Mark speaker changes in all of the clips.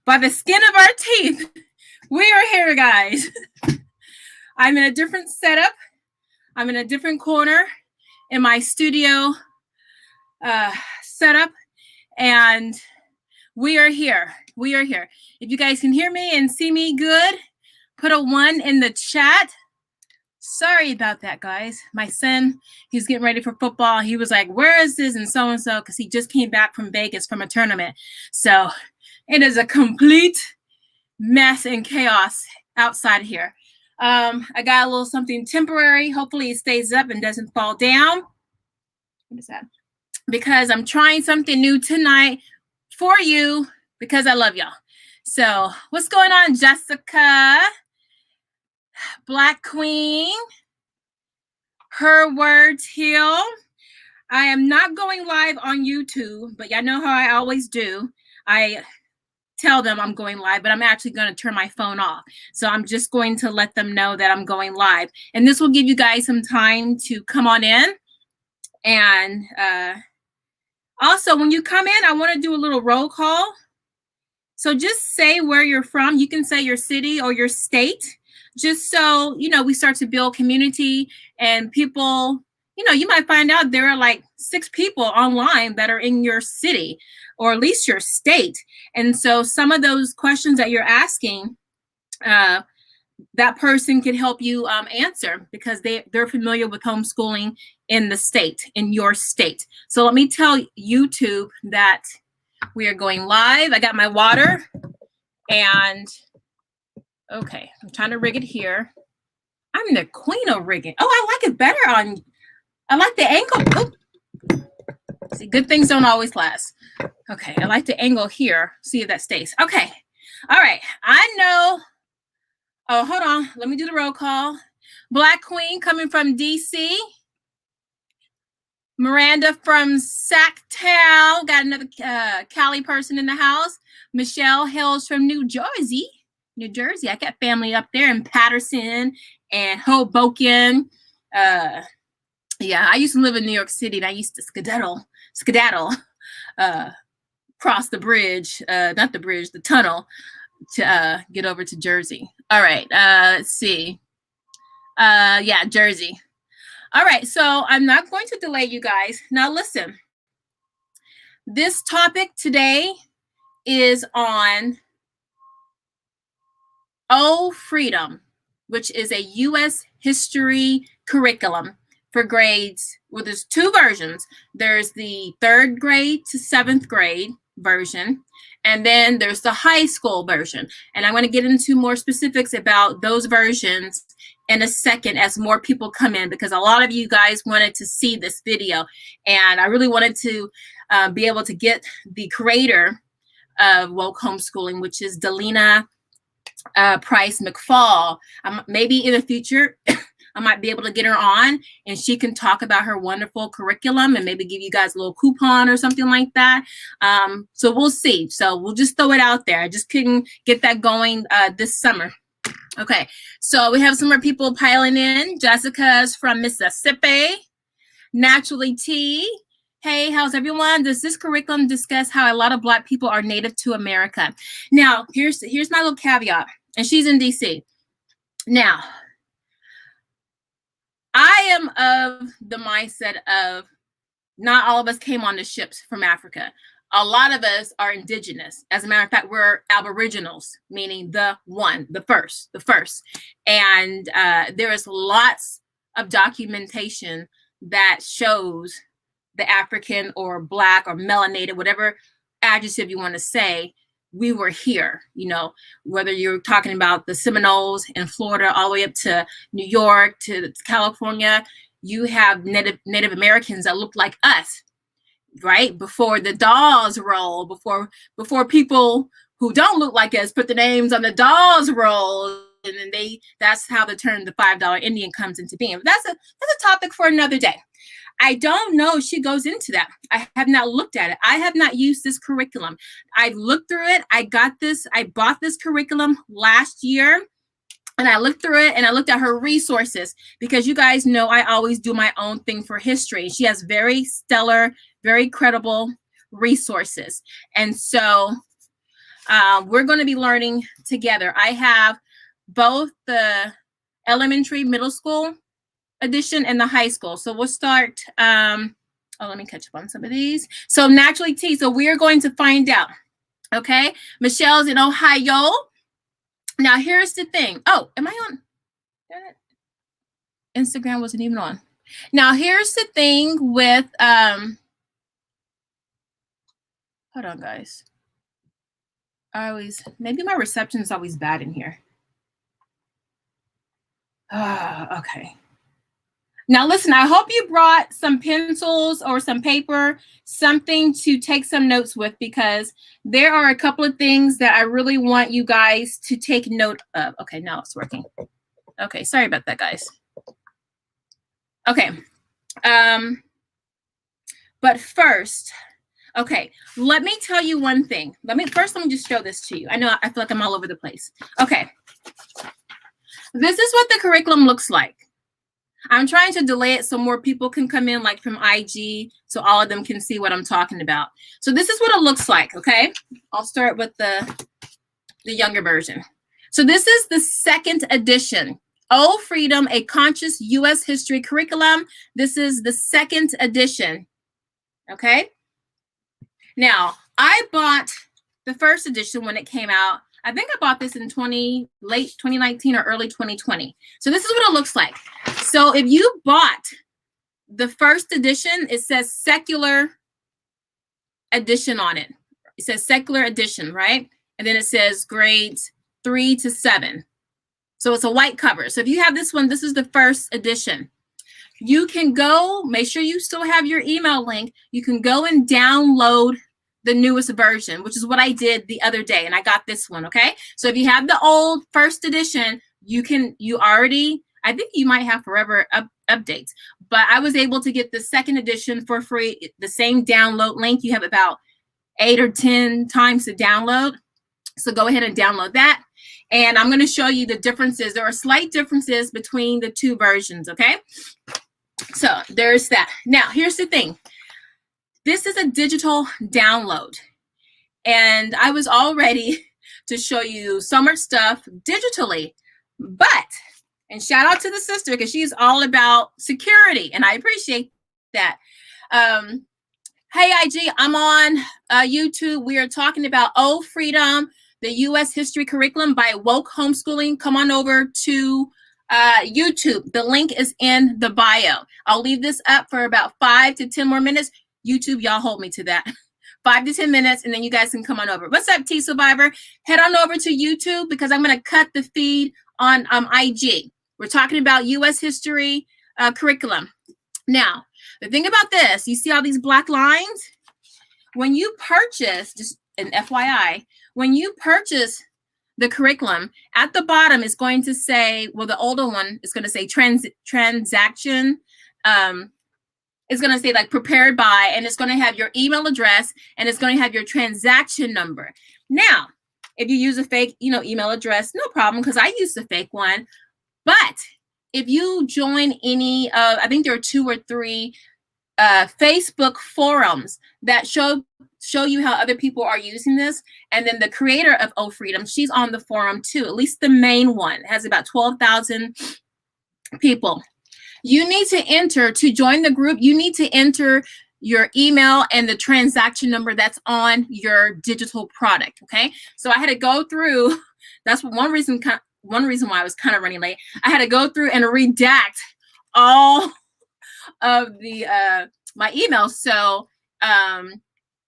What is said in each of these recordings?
Speaker 1: by the skin of our teeth, we are here, guys. I'm in a different setup. I'm in a different corner in my studio setup, and we are here. We are here. If you guys can hear me and see me good, put a 1 in the chat. Sorry about that, guys. My son, he's getting ready for football. He was like, where is this and so, because he just came back from Vegas from a tournament. So it is a complete mess and chaos outside here. I got a little something temporary. Hopefully it stays up and doesn't fall down. What is that? Because I'm trying something new tonight for you because I love y'all. So what's going on, Jessica? Black Queen. Her Words Heal. I am not going live on YouTube, but y'all know how I always do. I tell them I'm going live, but I'm actually going to turn my phone off. So I'm just going to let them know that I'm going live. And this will give you guys some time to come on in. And also, when you come in, I want to do a little roll call. So just say where you're from. You can say your city or your state, just so, you know, we start to build community and people, you know, you might find out there are like 6 people online that are in your city or at least your state. And so some of those questions that you're asking, that person can help you answer because they're familiar with homeschooling in the state, in your state. So let me tell YouTube that we are going live. I got my water and okay, I'm trying to rig it here. I'm the queen of rigging. Oh, I like it better on, I like the angle. Oop. See, good things don't always last. Okay, I like the angle here. See if that stays. Okay, all right, I know. Oh, hold on. Let me do the roll call. Black Queen coming from DC. Miranda from Sacktown. Got another Cali person in the house. Michelle hails from New Jersey. New Jersey. I got family up there in Patterson and Hoboken. Yeah, I used to live in New York City and I used to skedaddle cross the bridge, not the bridge, the tunnel to get over to Jersey. All right, let's see. Yeah, Jersey. All right, so I'm not going to delay you guys. Now listen, this topic today is on Oh Freedom, which is a U.S. history curriculum for grades. Well, there's 2 versions. There's the 3rd grade to 7th grade version, and then there's the high school version. And I'm going to get into more specifics about those versions in a second as more people come in, because a lot of you guys wanted to see this video. And I really wanted to be able to get the creator of Woke Homeschooling, which is Delina Price McFall. Maybe in the future, I might be able to get her on and she can talk about her wonderful curriculum and maybe give you guys a little coupon or something like that. So we'll see. So we'll just throw it out there. I just couldn't get that going this summer. Okay, so we have some more people piling in. Jessica's from Mississippi. Naturally T. Hey, how's everyone? Does this curriculum discuss how a lot of Black people are native to America? Now, here's my little caveat, and she's in DC. Now, I am of the mindset of not all of us came on the ships from Africa. A lot of us are indigenous. As a matter of fact, we're aboriginals, meaning the first. And there is lots of documentation that shows the African or Black or melanated, whatever adjective you want to say, we were here, you know, whether you're talking about the Seminoles in Florida, all the way up to New York, to California, you have Native Americans that look like us, right? Before the dolls roll, before people who don't look like us put the names on the dolls roll, and then that's how the term the $5 Indian comes into being. But that's a topic for another day. I don't know if she goes into that. I have not looked at it. I have not used this curriculum. I've looked through it. I bought this curriculum last year, and I looked through it and I looked at her resources, because you guys know I always do my own thing for history. She has very stellar, very credible resources. And so We're going to be learning together. I have both the elementary, middle school edition and the high school. So we'll start. Let me catch up on some of these. So naturally T. So we're going to find out. Okay. Michelle's in Ohio. Now here's the thing. Oh, am I on? Instagram wasn't even on. Now here's the thing with hold on, guys. Maybe my reception is always bad in here. Okay. Now listen, I hope you brought some pencils or some paper, something to take some notes with, because there are a couple of things that I really want you guys to take note of. Okay, now it's working. Okay, sorry about that, guys. Okay. But first, okay, let me tell you one thing. Let me just show this to you. I know I feel like I'm all over the place. Okay. This is what the curriculum looks like. I'm trying to delay it so more people can come in, like from IG, so all of them can see what I'm talking about. So this is what it looks like, okay? I'll start with the younger version. So this is the 2nd edition. Oh Freedom, a Conscious U.S. History Curriculum. This is the 2nd edition, okay? Now, I bought the 1st edition when it came out. I think I bought this in late 2019 or early 2020. So this is what it looks like. So if you bought the 1st edition, it says secular edition on it. It says secular edition, right? And then it says grades 3 to 7. So it's a white cover. So if you have this one, this is the 1st edition. You can go, make sure you still have your email link. You can go and download the newest version, which is what I did the other day, and I got this one, okay? So if you have the old 1st edition, I think you might have forever updates, but I was able to get the 2nd edition for free, the same download link. You have about 8 or 10 times to download. So go ahead and download that. And I'm going to show you the differences. There are slight differences between the 2 versions, okay? So there's that. Now, here's the thing. This is a digital download, and I was all ready to show you so much stuff digitally, and shout out to the sister, because she's all about security, and I appreciate that. Hey, IG, I'm on YouTube. We are talking about Oh Freedom, the U.S. History Curriculum by Woke Homeschooling. Come on over to YouTube. The link is in the bio. I'll leave this up for about 5 to 10 more minutes. YouTube, y'all hold me to that. 5 to 10 minutes, and then you guys can come on over. What's up, T Survivor? Head on over to YouTube, because I'm going to cut the feed on IG. We're talking about U.S. history curriculum. Now, the thing about this, you see all these black lines? When you purchase, just an FYI, when you purchase the curriculum, at the bottom is going to say, well, the older one is going to say transaction. It's going to say like prepared by, and it's going to have your email address, and it's going to have your transaction number. Now, if you use a fake, email address, no problem, because I used a fake one. But if you join any of, I think there are 2 or 3 Facebook forums that show you how other people are using this. And then the creator of Oh Freedom, she's on the forum too, at least the main one. It has about 12,000 people. You need to enter, to join the group, you need to enter your email and the transaction number that's on your digital product, okay? So I had to go through, that's one reason why I was kind of running late. I had to go through and redact all of the my emails. So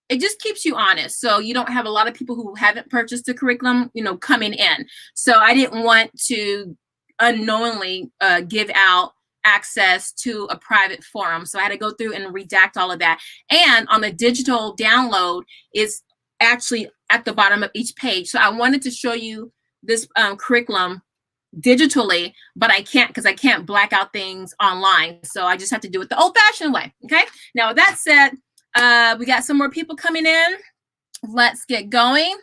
Speaker 1: it just keeps you honest. So you don't have a lot of people who haven't purchased the curriculum, coming in. So I didn't want to unknowingly give out access to a private forum. So I had to go through and redact all of that. And on the digital download, it's actually at the bottom of each page. So I wanted to show you this curriculum digitally, but I can't, because I can't black out things online. So I just have to do it the old-fashioned way. Okay. Now, with that said, we got some more people coming in. Let's get going.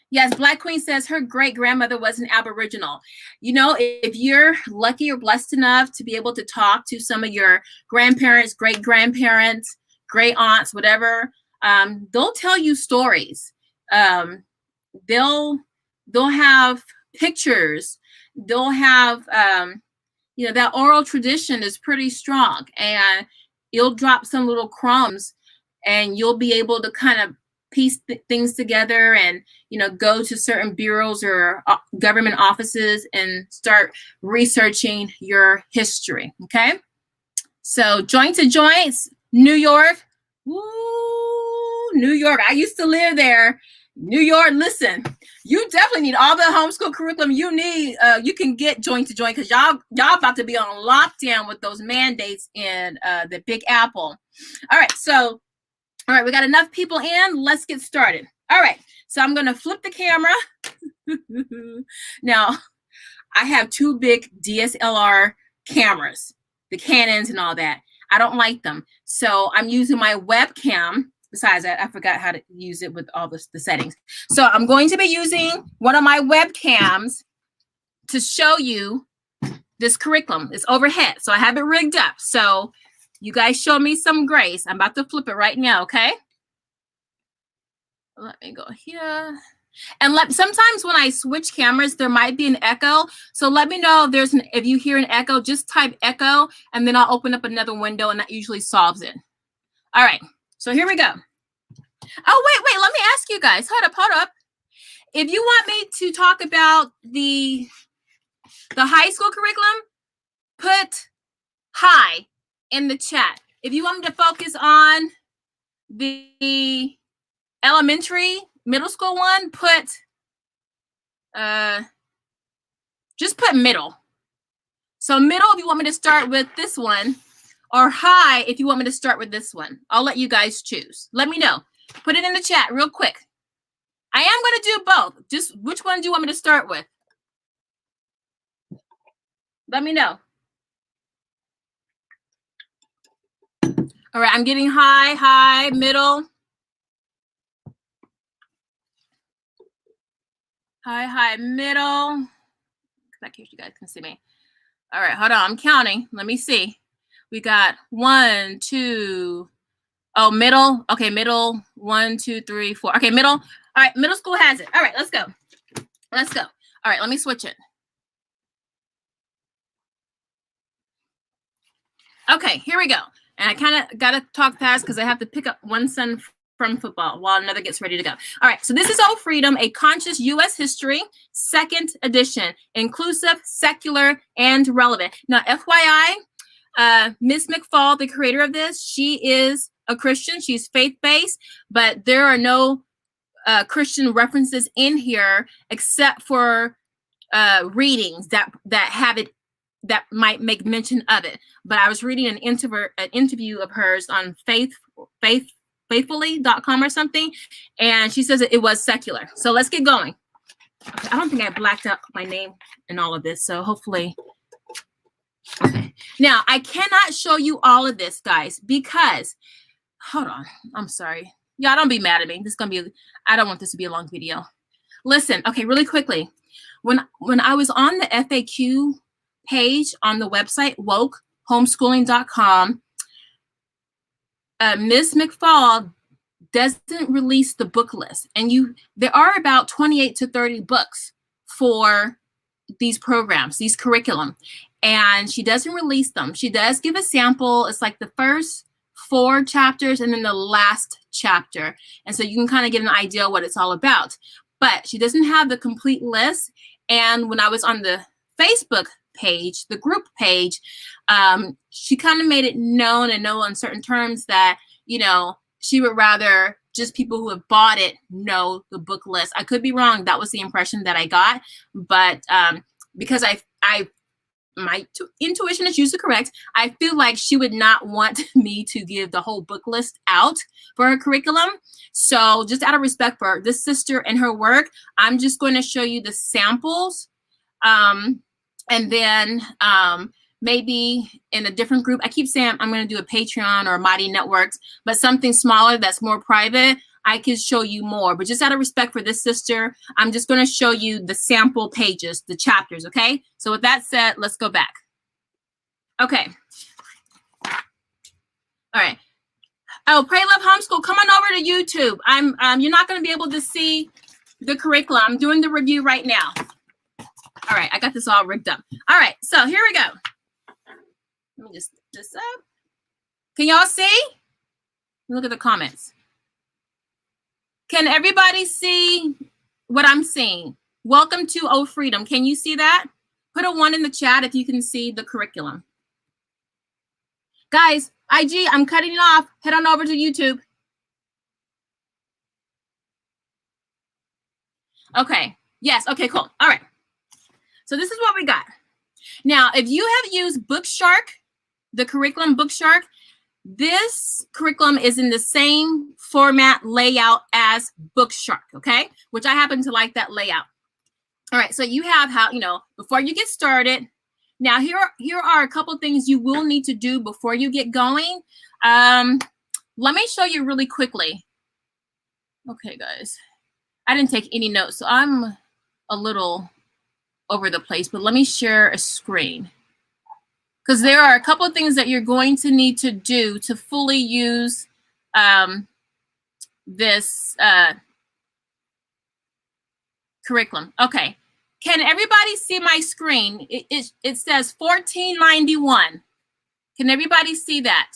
Speaker 1: Yes, Black Queen says her great-grandmother was an Aboriginal. If you're lucky or blessed enough to be able to talk to some of your grandparents, great-grandparents, great-aunts, whatever, they'll tell you stories. they'll have pictures. They'll have that oral tradition is pretty strong, and you'll drop some little crumbs, and you'll be able to kind of piece things together, and go to certain bureaus or government offices and start researching your history. Okay, so Joint to Joints, New York. Woo, New York. I used to live there. New York, listen, you definitely need all the homeschool curriculum you need. You can get Joint to Joint, because y'all about to be on lockdown with those mandates in the Big Apple. All right, so we got enough people in. Let's get started. All right, so I'm going to flip the camera. Now, I have two big DSLR cameras, the Canons and all that. I don't like them, so I'm using my webcam. Besides that, I forgot how to use it with all the settings. So I'm going to be using one of my webcams to show you this curriculum. It's overhead, so I have it rigged up. So you guys show me some grace. I'm about to flip it right now, okay? Let me go here. And sometimes when I switch cameras, there might be an echo. So let me know if you hear an echo. Just type echo, and then I'll open up another window, and that usually solves it. All right. So here we go. Oh, wait, let me ask you guys. Hold up. If you want me to talk about the high school curriculum, put hi in the chat. If you want me to focus on the elementary, middle school one, just put middle. So middle if you want me to start with this one, or hi if you want me to start with this one. I'll let you guys choose. Let me know. Put it in the chat real quick. I am going to do both. Just which one do you want me to start with? Let me know. All right, I'm getting hi, middle. Hi, middle. In case you guys can see me. All right, hold on. I'm counting. Let me see. We got 1, 2. Oh, middle. Okay, middle. 1, 2, 3, 4. Okay, middle. All right, middle school has it. All right, let's go. Let's go. All right, let me switch it. Okay, here we go. And I kind of got to talk fast because I have to pick up one son from football while another gets ready to go. All right, so this is Oh Freedom, A Conscious U.S. History, 2nd edition, inclusive, secular, and relevant. Now, FYI, Miss McFall, the creator of this, she is a Christian. She's faith-based, but there are no Christian references in here except for readings that have it, that might make mention of it. But I was reading an interview of hers on faithfully.com or something, and she says it was secular. So let's get going. Okay, I don't think I blacked out my name in all of this, so hopefully. Okay. Now, I cannot show you all of this, guys, because, hold on, I'm sorry. Y'all don't be mad at me. This is going to be, I don't want this to be a long video. Listen, okay, really quickly. When I was on the FAQ page on the website, woke, homeschooling.com, Ms. McFall doesn't release the book list. And there are about 28 to 30 books for these programs, these curriculum. And she doesn't release them. She does give a sample. It's like the first 4 chapters and then the last chapter. And so you can kind of get an idea what it's all about. But she doesn't have the complete list. And when I was on the Facebook page, the group page, she kind of made it known and know on certain terms that, she would rather just people who have bought it know the book list. I could be wrong. That was the impression that I got. But because my intuition is usually correct, I feel like she would not want me to give the whole book list out for her curriculum. So just out of respect for this sister and her work, I'm just going to show you the samples. And then maybe in a different group, I keep saying I'm going to do a Patreon or Mighty Networks, but something smaller that's more private, I can show you more. But just out of respect for this sister, I'm just going to show you the sample pages, the chapters, okay? So with that said, let's go back. Okay. All right. Oh, Pray Love Homeschool, come on over to YouTube. You're not going to be able to see the curriculum. I'm doing the review right now. All right, I got this all rigged up. All right, so here we go. Let me just put this up. Can y'all see? Look at the comments. Can everybody see what I'm seeing? Welcome to Oh Freedom. Can you see that? Put a 1 in the chat if you can see the curriculum. Guys, IG, I'm cutting it off. Head on over to YouTube. Okay. Yes. Okay, cool. All right. So this is what we got. Now, if you have used Bookshark, the curriculum Bookshark, this curriculum is in the same format layout as Bookshark, okay? Which I happen to like that layout. All right, so you have how, before you get started. Now, here are a couple things you will need to do before you get going. Let me show you really quickly. Okay, guys. I didn't take any notes, so I'm a little over the place, but let me share a screen. Because there are a couple of things that you're going to need to do to fully use this curriculum. Okay. Can everybody see my screen? It says 1491. Can everybody see that?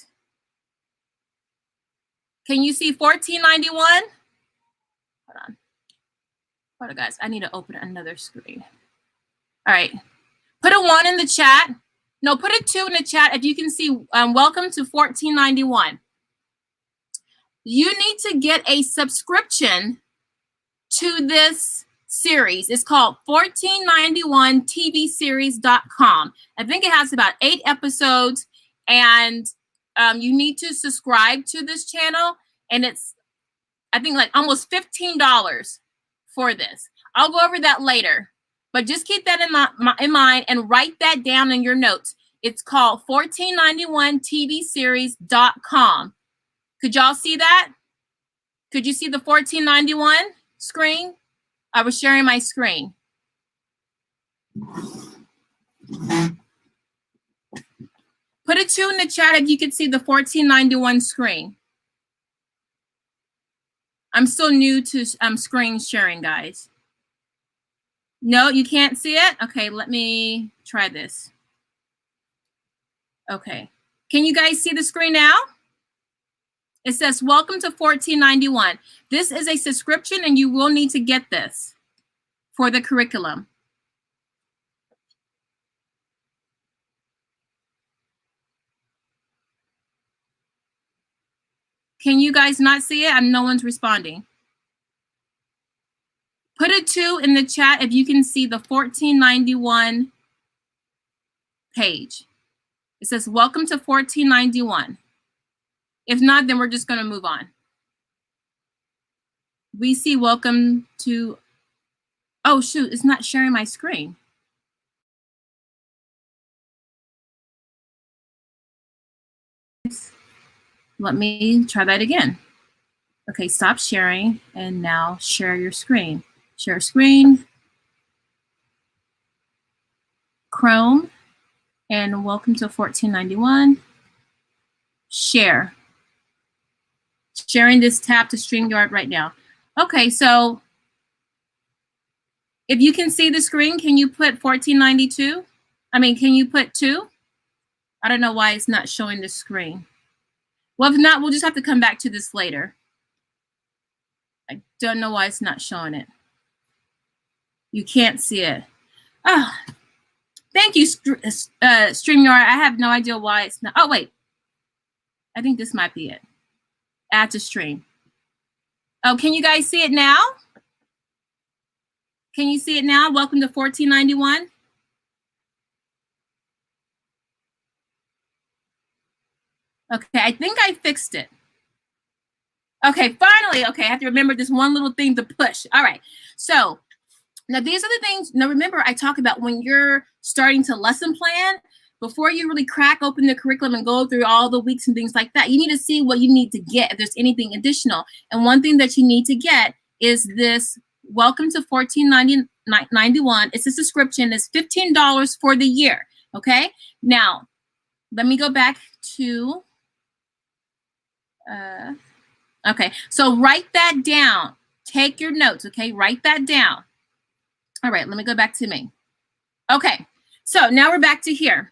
Speaker 1: Can you see 1491? Hold on, guys. I need to open another screen. All right. Put a 1 in the chat. No, put a 2 in the chat if you can see. Welcome to 1491. You need to get a subscription to this series. It's called 1491tvseries.com. I think it has about 8 episodes, and you need to subscribe to this channel, and it's, I think, like almost $15 for this. I'll go over that later, but just keep that in mind and write that down in your notes. It's called 1491tvseries.com. Could y'all see that? Could you see the 1491 screen? I was sharing my screen. Put a 2 in the chat if you could see the 1491 screen. I'm still new to screen sharing, guys. No, you can't see it? Okay, let me try this. Okay. Can you guys see the screen now? It says, welcome to 1491. This is a subscription, and you will need to get this for the curriculum. Can you guys not see it? No one's responding. Put a 2 in the chat if you can see the 1491 page. It says, welcome to 1491. If not, then we're just going to move on. We see welcome to, oh, shoot, it's not sharing my screen. Let me try that again. Okay, stop sharing, and now share your screen. Share screen, Chrome, and welcome to 1491. Share. Sharing this tab to StreamYard right now. Okay, so if you can see the screen, can you put 1492? I mean, can you put 2? I don't know why it's not showing the screen. Well, if not, we'll just have to come back to this later. I don't know why it's not showing it. You can't see it. Oh, thank you, StreamYard. I have no idea why it's not. Oh, wait. I think this might be it. Add to stream. Oh, can you guys see it now? Can you see it now? Welcome to 1491. Okay, I think I fixed it. Okay, finally. Okay, I have to remember this one little thing to push. All right, so now these are the things. Now remember, I talk about when you're starting to lesson plan, before you really crack open the curriculum and go through all the weeks and things like that, you need to see what you need to get if there's anything additional. And one thing that you need to get is this welcome to 1491. It's a subscription. It's $15 for the year. Okay, now let me go back to okay, so write that down. Take your notes, okay? Write that down. All right, let me go back to me. Okay, so now we're back to here.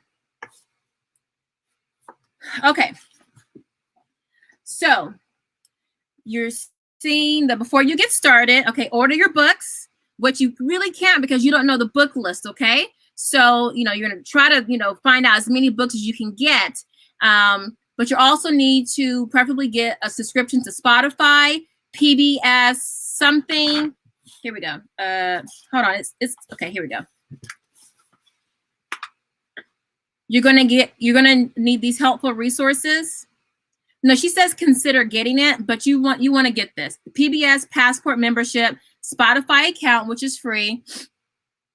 Speaker 1: Okay, so you're seeing that before you get started, okay, order your books, which you really can't because you don't know the book list, okay? So, you know, you're going to try to, you know, find out as many books as you can get. But you also need to preferably get a subscription to Spotify, PBS, something. Here we go. Hold on. It's okay. Here we go. You're going to need these helpful resources. No, she says consider getting it, but you want to get this. The PBS Passport membership, Spotify account, which is free,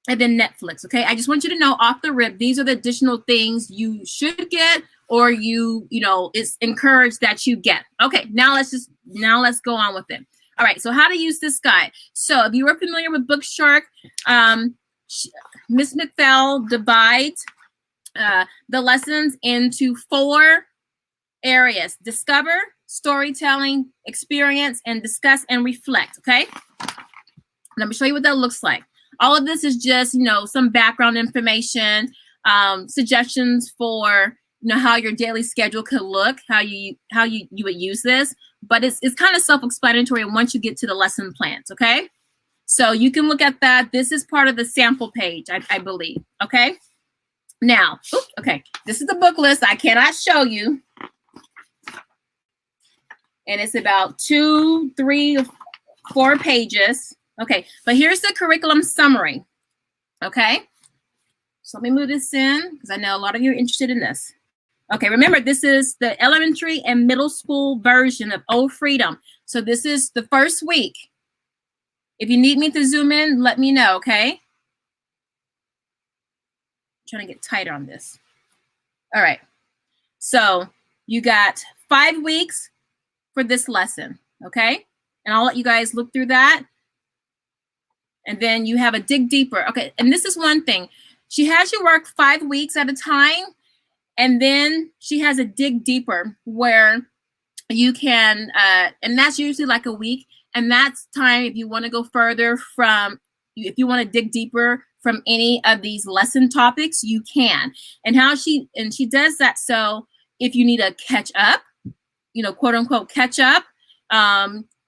Speaker 1: and then Netflix, okay? I just want you to know off the rip, these are the additional things you should get or you know, it's encouraged that you get. Okay, now let's go on with it. All right, so how to use this guide. So if you are familiar with Bookshark, Miss McPhail divides the lessons into 4 areas: discover, storytelling, experience, and discuss and reflect, okay? Let me show you what that looks like. All of this is just, you know, some background information, suggestions for, you know, how your daily schedule could look, how you would use this, but it's kind of self-explanatory once you get to the lesson plans, okay? So you can look at that. This is part of the sample page, I believe, okay? Now, okay, this is the book list I cannot show you. And it's about 2, 3, 4 pages. Okay, but here's the curriculum summary. Okay, so let me move this in because I know a lot of you are interested in this. Okay, remember, this is the elementary and middle school version of Oh Freedom. So this is the first week. If you need me to zoom in, let me know, okay? I'm trying to get tighter on this. All right, so you got 5 weeks for this lesson, okay? And I'll let you guys look through that. And then you have a dig deeper. Okay, and this is one thing. She has you work 5 weeks at a time, and then she has a dig deeper where you can, and that's usually like a week, and that's time if you want to go further from, if you want to dig deeper from any of these lesson topics, you can. And she does that so if you need to catch up, you know, quote unquote catch up,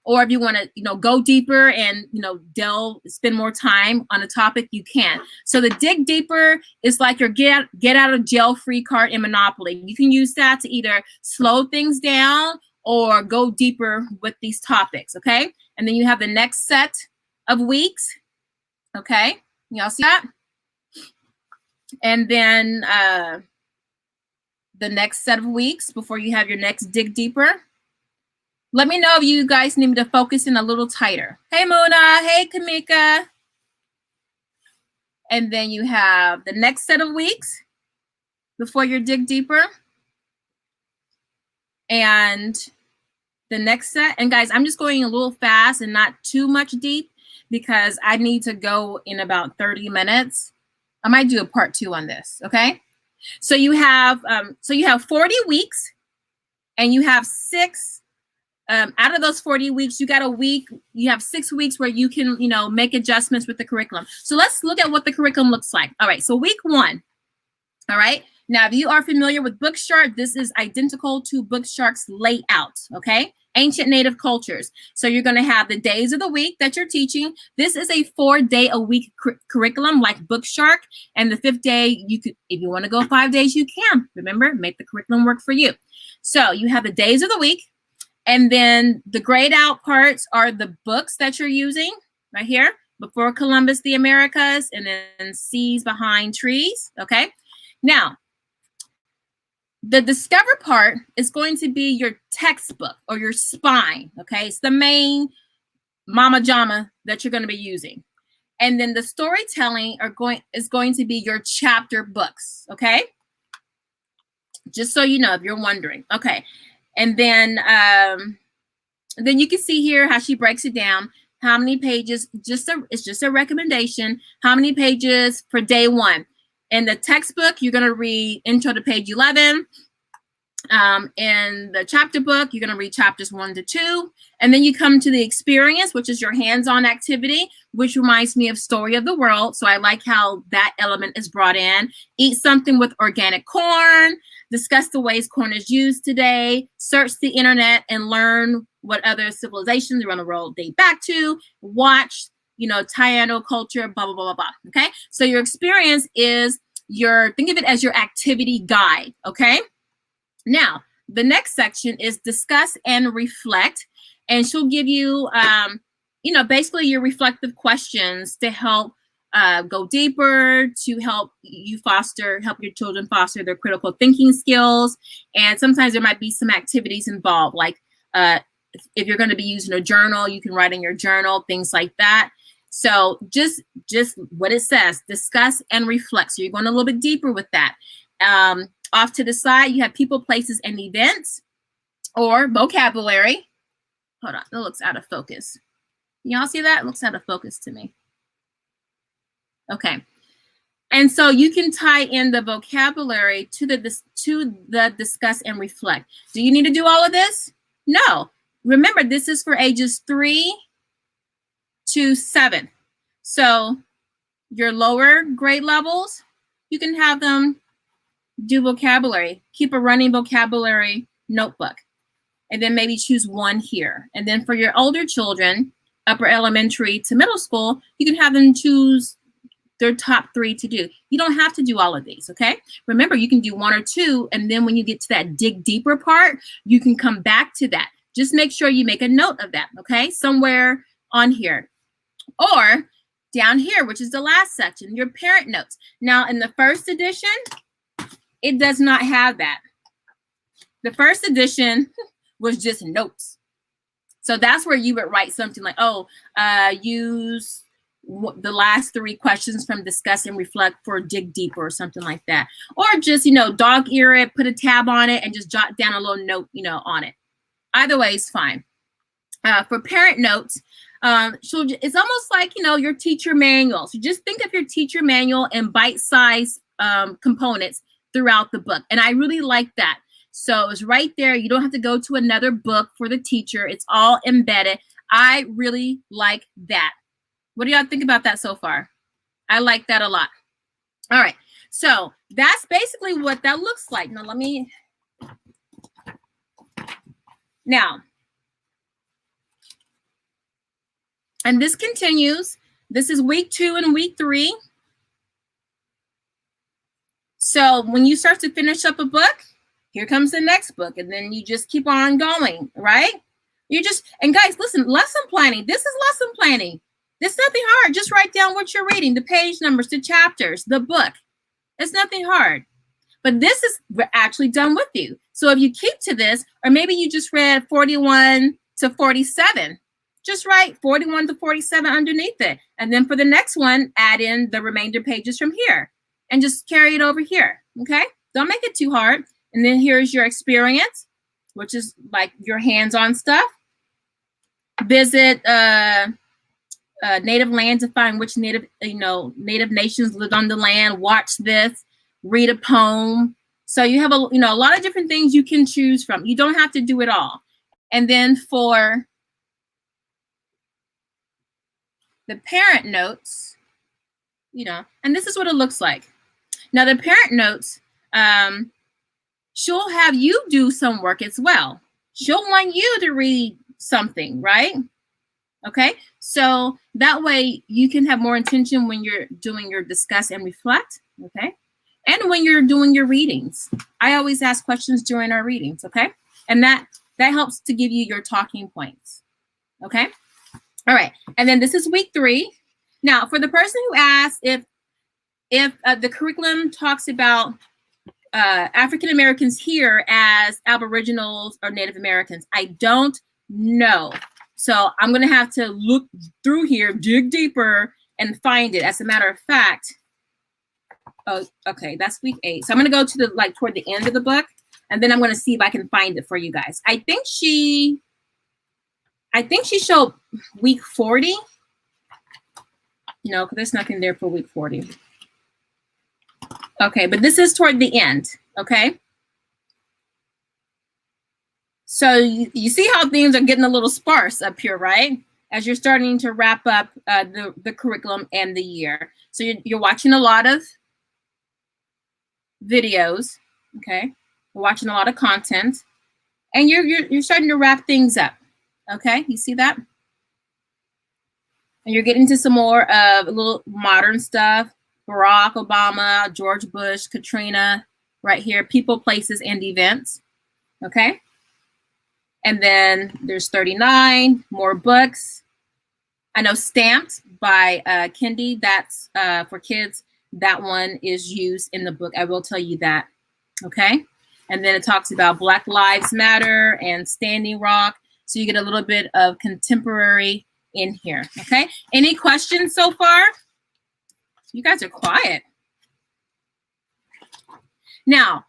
Speaker 1: or if you want to, you know, go deeper and, you know, spend more time on a topic, you can. So the dig deeper is like your get out of jail free card in Monopoly. You can use that to either slow things down or go deeper with these topics, okay? And then you have the next set of weeks, okay? Y'all see that? And then the next set of weeks before you have your next dig deeper. Let me know if you guys need me to focus in a little tighter. Hey, Mona. Hey, Kamika. And then you have the next set of weeks before you dig deeper. And the next set. And guys, I'm just going a little fast and not too much deep because I need to go in about 30 minutes. I might do a part 2 on this, okay? So you have 40 weeks and you have 6 out of those 40 weeks, you have 6 weeks where you can, you know, make adjustments with the curriculum. So let's look at what the curriculum looks like. All right, so week 1, all right? Now, if you are familiar with Bookshark, this is identical to Bookshark's layout, okay? Ancient Native Cultures. So you're gonna have the days of the week that you're teaching. This is a 4-day-a-week curriculum like Bookshark, and the 5th day, you could, if you wanna go 5 days, you can. Remember, make the curriculum work for you. So you have the days of the week, and then the grayed out parts are the books that you're using right here. Before Columbus, the Americas, and then Seas Behind Trees, okay? Now, the discover part is going to be your textbook or your spine, okay? It's the main mama jama that you're gonna be using. And then the storytelling is going to be your chapter books, okay? Just so you know, if you're wondering, okay. And then you can see here how she breaks it down. How many pages? It's just a recommendation. How many pages for day 1? In the textbook, you're going to read intro to page 11. In the chapter book, you're going to read chapters 1 to 2. And then you come to the experience, which is your hands-on activity, which reminds me of Story of the World. So I like how that element is brought in. Eat something with organic corn. Discuss the ways corn is used today. Search the internet and learn what other civilizations around the world date back to. Watch, Taino culture, blah, blah, blah, blah, blah. Okay? So your experience is think of it as your activity guide. Okay? Now, the next section is discuss and reflect, and she'll give you, basically your reflective questions to help go deeper, to help your children foster their critical thinking skills. And sometimes there might be some activities involved, like if you're going to be using a journal, you can write in your journal, things like that. So just what it says, discuss and reflect. So you're going a little bit deeper with that. Off to the side, you have people, places, and events, or vocabulary. Hold on, it looks out of focus. Y'all see that? It looks out of focus to me. Okay. And so you can tie in the vocabulary to the discuss and reflect. Do you need to do all of this? No. Remember, this is for ages 3 to 7. So your lower grade levels, you can have them do vocabulary. Keep a running vocabulary notebook. And then maybe choose one here. And then for your older children, upper elementary to middle school, you can have them choose their top 3 to do. You don't have to do all of these, okay? Remember, you can do 1 or 2, and then when you get to that dig deeper part, you can come back to that. Just make sure you make a note of that, okay? Somewhere on here. Or down here, which is the last section, your parent notes. Now, in the first edition, it does not have that. The first edition was just notes. So that's where you would write something like, use the last 3 questions from discuss and reflect for dig deeper or something like that. Or just, dog ear it, put a tab on it, and just jot down a little note, on it. Either way is fine. For parent notes, it's almost like, your teacher manual. So just think of your teacher manual in bite-sized components throughout the book. And I really like that. So it's right there. You don't have to go to another book for the teacher. It's all embedded. I really like that. What do y'all think about that so far? I like that a lot. All right. So that's basically what that looks like. Now, and this continues. This is week 2 and week 3. So when you start to finish up a book, here comes the next book, and then you just keep on going, right? And guys, listen, lesson planning. This is lesson planning. It's nothing hard. Just write down what you're reading, the page numbers, the chapters, the book. It's nothing hard. But this is actually done with you. So if you keep to this, or maybe you just read 41 to 47, just write 41 to 47 underneath it. And then for the next one, add in the remainder pages from here. And just carry it over here, okay? Don't make it too hard. And then here's your experience, which is like your hands-on stuff. Visit native land to find which native nations lived on the land. Watch this. Read a poem. So you have a lot of different things you can choose from. You don't have to do it all. And then for the parent notes, and this is what it looks like. Now, the parent notes, she'll have you do some work as well. She'll want you to read something, right? Okay, so that way you can have more intention when you're doing your discuss and reflect, okay? And when you're doing your readings. I always ask questions during our readings, okay? And that helps to give you your talking points, okay? All right, and then this is week 3. Now, for the person who asked if the curriculum talks about African Americans here as Aboriginals or Native Americans, I don't know. So I'm going to have to look through here, dig deeper, and find it. As a matter of fact, oh, okay, that's week 8. So I'm going to go to toward the end of the book, and then I'm going to see if I can find it for you guys. I think she showed week 40. No, because there's nothing there for week 40. Okay, but this is toward the end, okay? So you see how things are getting a little sparse up here, right? As you're starting to wrap up the curriculum and the year. So you're watching a lot of videos, okay? You're watching a lot of content, and you're starting to wrap things up, okay? You see that? And you're getting to some more of a little modern stuff. Barack Obama, George Bush, Katrina, right here, people, places, and events, okay? And then there's 39 more books. I know Stamped by Kendi, that's for kids. That one is used in the book. I will tell you that, okay? And then it talks about Black Lives Matter and Standing Rock. So you get a little bit of contemporary in here, okay? Any questions so far? You guys are quiet. Now,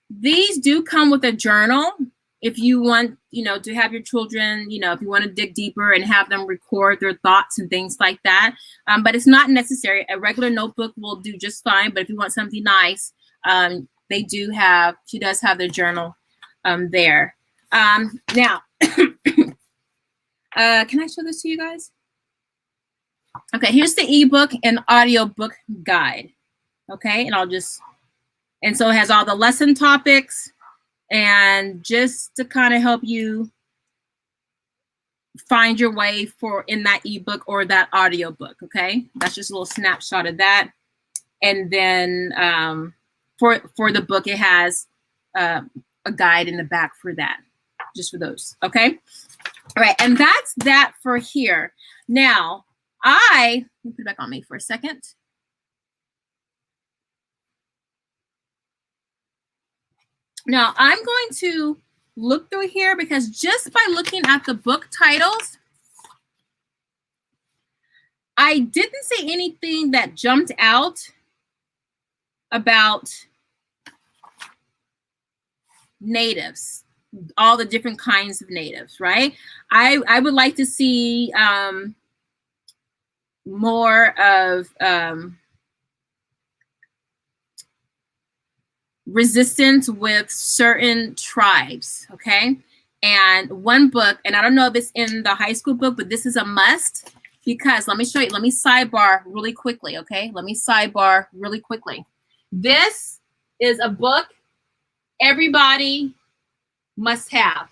Speaker 1: these do come with a journal. If you want, to have your children, if you want to dig deeper and have them record their thoughts and things like that. But it's not necessary. A regular notebook will do just fine. But if you want something nice, she does have the journal there. Now, can I show this to you guys? Okay, here's the ebook and audiobook guide. Okay, and so it has all the lesson topics. And just to kind of help you find your way in that ebook or that audiobook, okay? That's just a little snapshot of that. And then for the book, it has a guide in the back for that, just for those, okay? All right, and that's that for here. Now, let me put it back on me for a second. Now, I'm going to look through here because just by looking at the book titles, I didn't see anything that jumped out about natives, all the different kinds of natives, right? I would like to see more of resistance with certain tribes, okay? And one book, and I don't know if it's in the high school book, but this is a must because let me show you, let me sidebar really quickly, okay? Let me sidebar really quickly. This is a book everybody must have.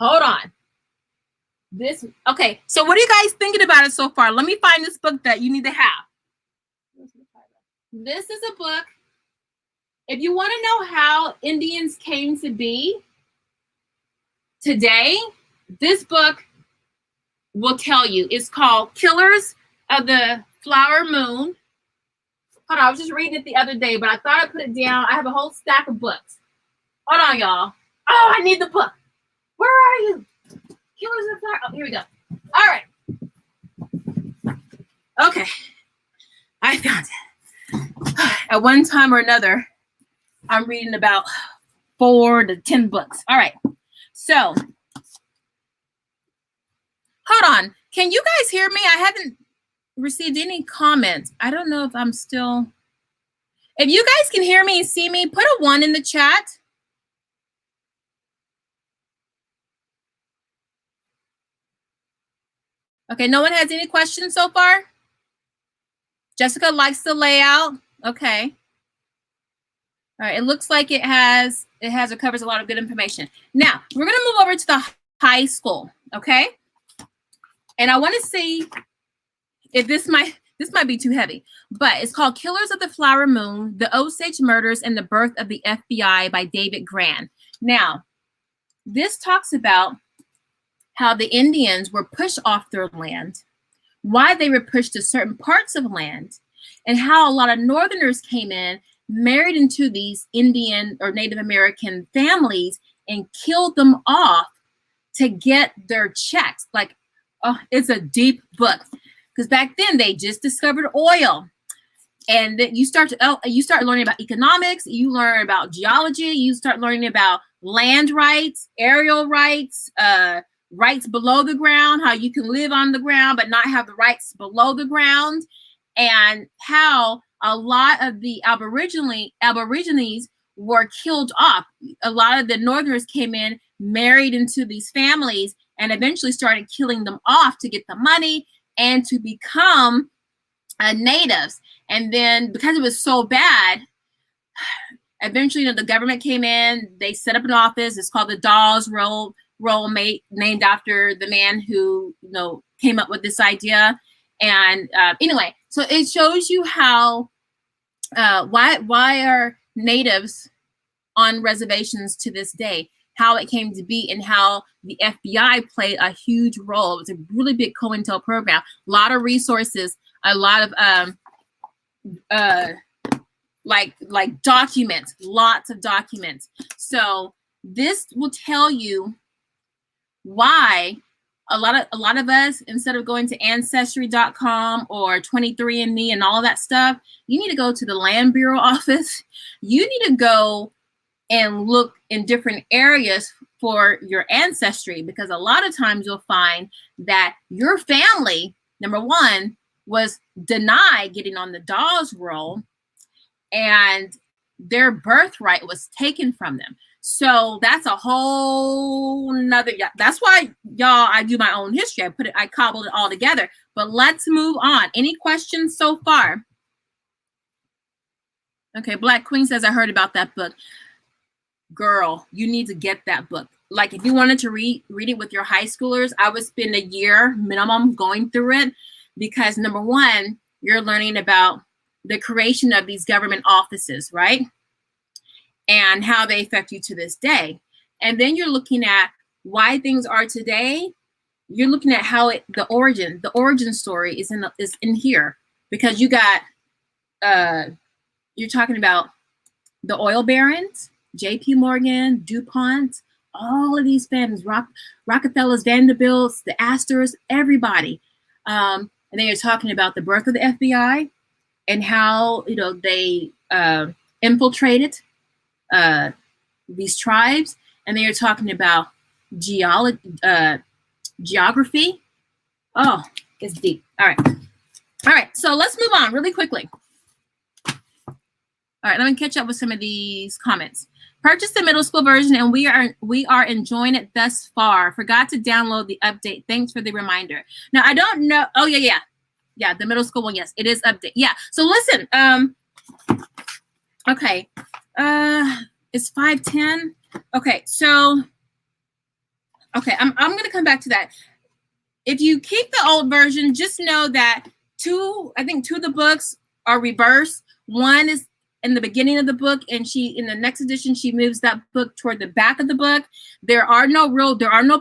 Speaker 1: Hold on. Okay, so what are you guys thinking about it so far? Let me find this book that you need to have. This is a book. If you want to know how Indians came to be today, this book will tell you. It's called Killers of the Flower Moon. Hold on, I was just reading it the other day, but I thought I'd put it down. I have a whole stack of books. Hold on, y'all. Oh, I need the book. Where are you? Killers of the Flower. Oh, here we go. All right. Okay. I found it. At one time or another, I'm reading about 4 to 10 books. All right. So, hold on. Can you guys hear me? I haven't received any comments. I don't know if I'm still. If you guys can hear me and see me, put a 1 in the chat. Okay, no one has any questions so far? Jessica likes the layout. Okay. All right, it looks like it covers a lot of good information. Now, we're going to move over to the high school, okay? And I want to see if this might be too heavy, but it's called Killers of the Flower Moon, The Osage Murders and the Birth of the FBI by David Grann. Now, this talks about how the Indians were pushed off their land, why they were pushed to certain parts of land, and how a lot of Northerners came in, married into these Indian or Native American families and killed them off to get their checks. Like, oh, it's a deep book because back then they just discovered oil, and then you start learning about economics, you learn about geology, you start learning about land rights, aerial rights, rights below the ground, how you can live on the ground but not have the rights below the ground, and how a lot of the Aborigines were killed off. A lot of the Northerners came in, married into these families and eventually started killing them off to get the money and to become natives. And then because it was so bad, eventually, the government came in. They set up an office. It's called the Dawes Roll Mate, named after the man who came up with this idea. And anyway, so it shows you how why are natives on reservations to this day, how it came to be, and how the FBI played a huge role. It was a really big COINTEL program, a lot of resources, a lot of like documents, lots of documents. So this will tell you why a lot of us, instead of going to ancestry.com or 23andMe and all that stuff, you need to go to the Land Bureau office. You need to go and look in different areas for your ancestry, because a lot of times you'll find that your family, number one, was denied getting on the Dawes roll, and their birthright was taken from them. So that's a whole nother, that's why, y'all, I do my own history. I cobbled it all together. But let's move on. Any questions so far? Okay, Black Queen says, I heard about that book. Girl, you need to get that book. Like, if you wanted to read it with your high schoolers, I would spend a year minimum going through it, because number one, you're learning about the creation of these government offices, right? And how they affect you to this day. And then you're looking at why things are today. You're looking at how the origin story is in here, because you got, you're talking about the oil barons, J.P. Morgan, DuPont, all of these families, Rockefellers, Vanderbilts, the Astors, everybody. And then you're talking about the birth of the FBI and how, they infiltrated these tribes. And then you're talking about geography. Oh, it's deep. All right. So let's move on really quickly. All right, let me catch up with some of these comments. Purchased the middle school version, and we are enjoying it thus far. Forgot to download the update. Thanks for the reminder. Now, I don't know. Oh, yeah. The middle school one, yes, it is update. Yeah. So listen. Okay. It's 5:10. Okay. So. Okay, I'm gonna come back to that. If you keep the old version, just know that two of the books are reversed. One is in the beginning of the book, and in the next edition, she moves that book toward the back of the book. There are no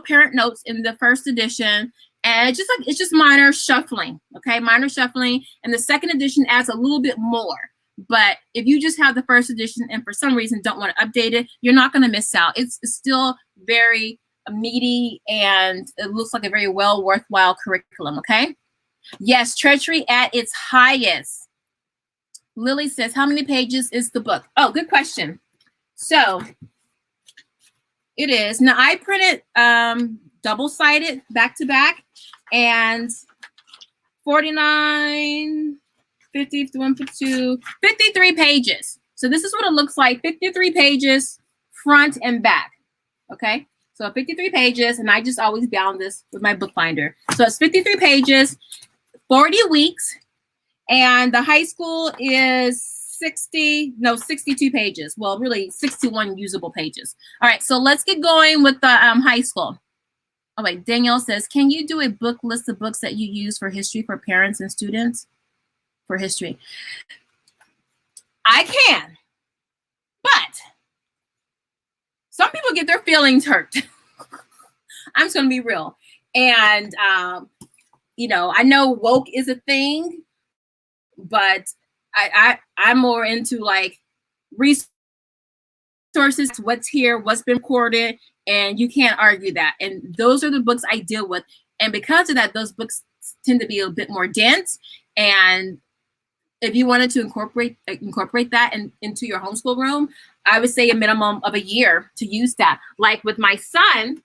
Speaker 1: parent notes in the first edition, and it's just minor shuffling. Okay, minor shuffling, and the second edition adds a little bit more. But if you just have the first edition and for some reason don't want to update it, you're not going to miss out. It's still very meaty, and it looks like a very worthwhile curriculum. Okay, yes, treachery at its highest. Lily says, how many pages is the book? Oh, good question. So it is. Now, I printed double-sided back-to-back, and 49, 50, 51, 52, 53 pages. So this is what it looks like, 53 pages, front and back, okay? So 53 pages, and I just always bound this with my bookbinder. So it's 53 pages, 40 weeks, and the high school is 62 pages. Well, really 61 usable pages. All right, so let's get going with the high school. Oh, wait, Danielle says, can you do a book list of books that you use for history for parents and students? For history. I can, but some people get their feelings hurt. I'm just gonna be real. And, I know woke is a thing, but I'm more into like resources, what's here, what's been recorded, and you can't argue that. And those are the books I deal with. And because of that, those books tend to be a bit more dense. And if you wanted to incorporate that into your homeschool room, I would say a minimum of a year to use that. Like with my son,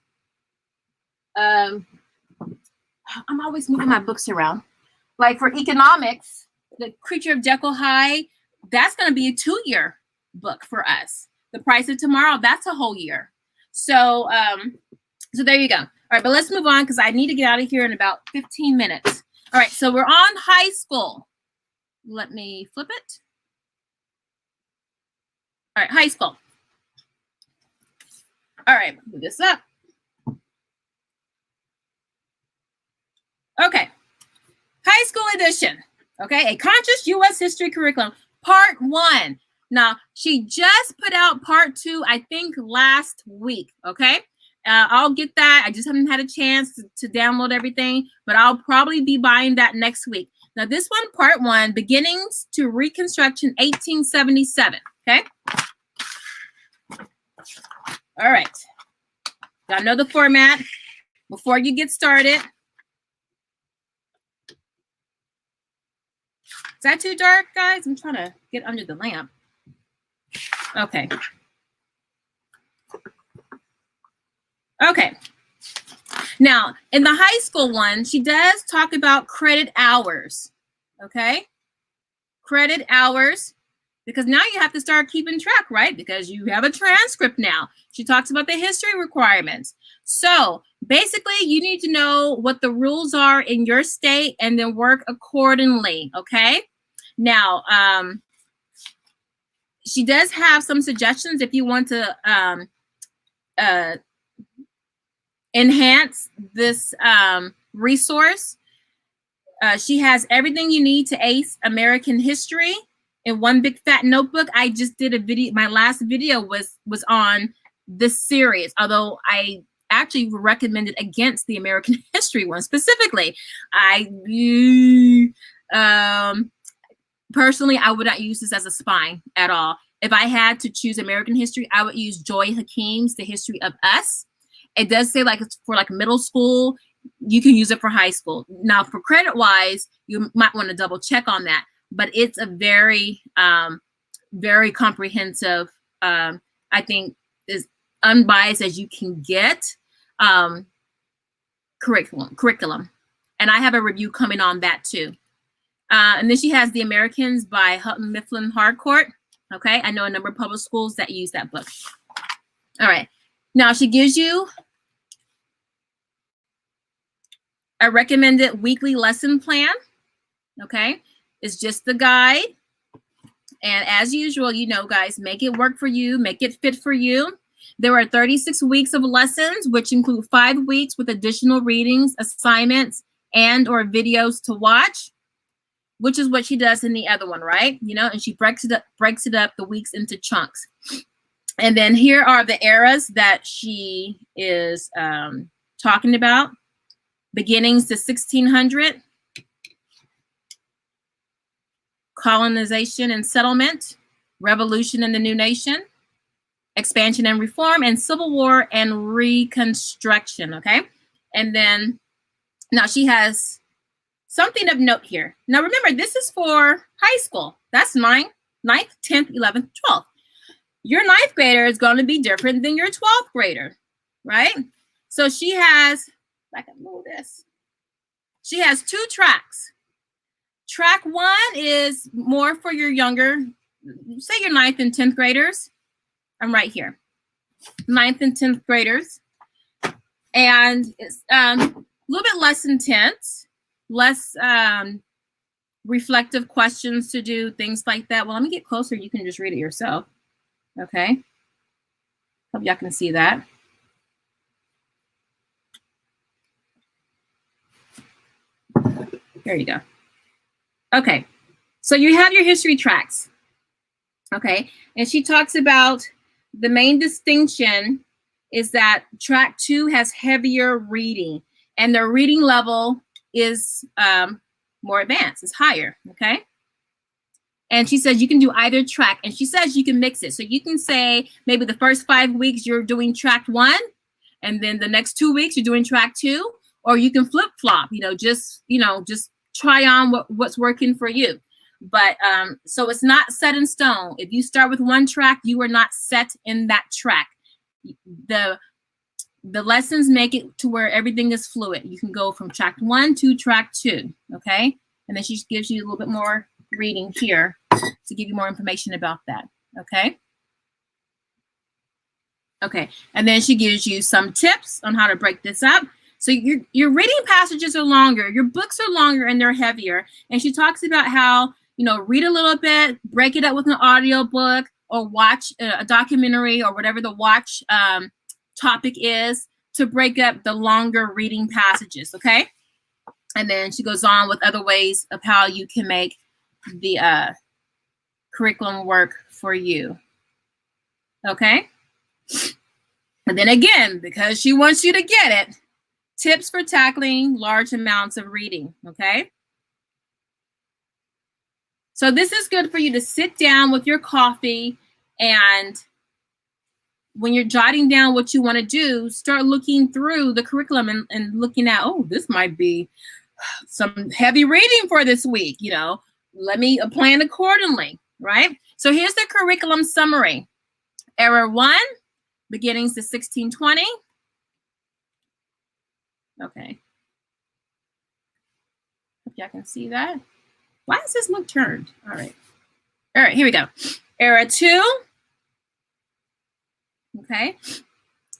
Speaker 1: I'm always moving my books around. Like for economics, The Creature of Jekyll Hyde, that's going to be a 2-year book for us. The Price of Tomorrow, that's a whole year. So, so there you go. All right, but let's move on because I need to get out of here in about 15 minutes. All right, so we're on high school. Let me flip it. All right, high school. All right, move this up. Okay, high school edition. Okay, a conscious U.S. history curriculum, part 1. Now, she just put out part 2, I think, last week. Okay, I'll get that. I just haven't had a chance to download everything, but I'll probably be buying that next week. Now, this one, part 1, beginnings to Reconstruction 1877. Okay. All right. Gotta know the format before you get started. Is that too dark, guys? I'm trying to get under the lamp. Okay. Okay. Now, in the high school one, she does talk about credit hours. Okay? Credit hours. Because now you have to start keeping track, right? Because you have a transcript now. She talks about the history requirements. So basically, you need to know what the rules are in your state and then work accordingly, okay? Now, she does have some suggestions if you want to enhance this resource. She has everything you need to ace American history in one big fat notebook. I just did a video. My last video was on this series, although I actually recommended against the American history one specifically. Personally, I would not use this as a spine at all. If I had to choose American history, I would use Joy Hakim's The History of Us. It does say like it's for like middle school. You can use it for high school. Now, for credit wise, you might want to double check on that. But it's a very, very comprehensive, I think, as unbiased as you can get curriculum. And I have a review coming on that too. And then she has The Americans by Houghton Mifflin Harcourt. Okay, I know a number of public schools that use that book. All right, now she gives you a recommended weekly lesson plan. Okay. It's just the guide. And as usual, you know, guys, make it work for you, make it fit for you. There are 36 weeks of lessons, which include 5 weeks with additional readings, assignments, and or videos to watch, which is what she does in the other one, right? You know, and she breaks it up the weeks into chunks. And then here are the eras that she is talking about. Beginnings to 1600. Colonization and settlement, revolution and the new nation, expansion and reform, and Civil War and Reconstruction, okay? And then, now she has something of note here. Now remember, this is for high school. That's 9th, 10th, 11th, 12th. Your 9th grader is going to be different than your 12th grader, right? So she has, if I can move this, she has 2 tracks. Track 1 is more for your younger, say your 9th and 10th graders. I'm right here. 9th and 10th graders. And it's a little bit less intense, less reflective questions to do, things like that. Well, let me get closer. You can just read it yourself. Okay. Hope y'all can see that. There you go. Okay, so you have your history tracks, okay? And she talks about the main distinction is that track 2 has heavier reading, and the reading level is more advanced, it's higher, okay? And she says you can do either track, and she says you can mix it. So you can say maybe the first 5 weeks you're doing track 1, and then the next 2 weeks you're doing track 2, or you can flip-flop, just try on what's working for you. But so it's not set in stone. If you start with one track, you are not set in that track. The lessons make it to where everything is fluid. You can go from track 1 to track 2, okay? And then she gives you a little bit more reading here to give you more information about that, okay? Okay, and then she gives you some tips on how to break this up. So your reading passages are longer, your books are longer, and they're heavier. And she talks about how, you know, read a little bit, break it up with an audio book, or watch a documentary, or whatever the watch topic is, to break up the longer reading passages, okay? And then she goes on with other ways of how you can make the curriculum work for you, okay? And then again, because she wants you to get it, tips for tackling large amounts of reading, okay? So this is good for you to sit down with your coffee, and when you're jotting down what you want to do, start looking through the curriculum and looking at, oh, this might be some heavy reading for this week, you know, let me plan accordingly, right? So here's the curriculum summary. Era 1, beginnings to 1620. Okay. Hope y'all can see that. Why does this look turned? All right. All right, here we go. Era 2. Okay.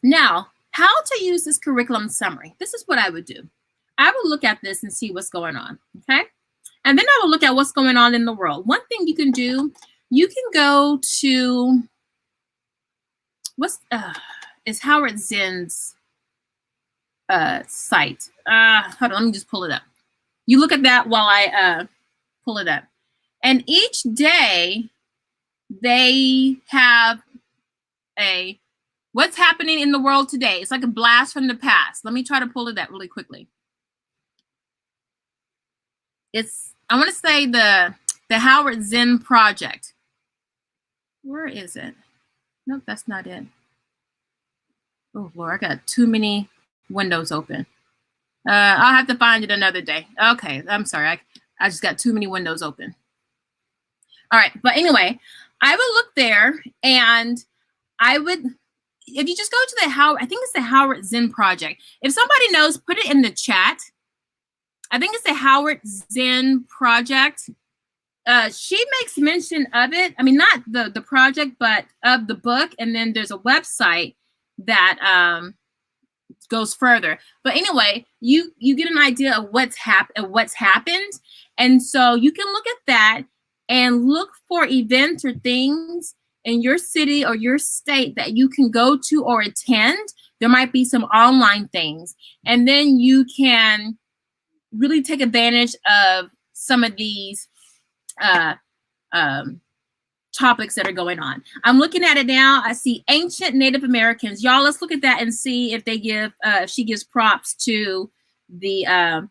Speaker 1: Now, how to use this curriculum summary. This is what I would do. I would look at this and see what's going on, okay? And then I will look at what's going on in the world. One thing you can do, you can go to, is Howard Zinn's site. Hold on, let me just pull it up. You look at that while I pull it up. And each day, they have a what's happening in the world today. It's like a blast from the past. Let me try to pull it up really quickly. It's, I want to say the Howard Zinn Project. Where is it? Nope, that's not it. Oh, Lord, I got too many windows open. I'll have to find it another day. Okay, I'm sorry. I just got too many windows open. All right, but anyway, I would look there, and I would, if you just go to the I think it's the Howard Zinn Project. If somebody knows, put it in the chat. I think it's the Howard Zinn Project. She makes mention of it. I mean, not the project, but of the book. And then there's a website that goes further. But anyway, you get an idea of what's happened. And so you can look at that and look for events or things in your city or your state that you can go to or attend. There might be some online things. And then you can really take advantage of some of these topics that are going on. I'm looking at it now. I see ancient Native Americans. Y'all, let's look at that and see if they give, if she gives props to the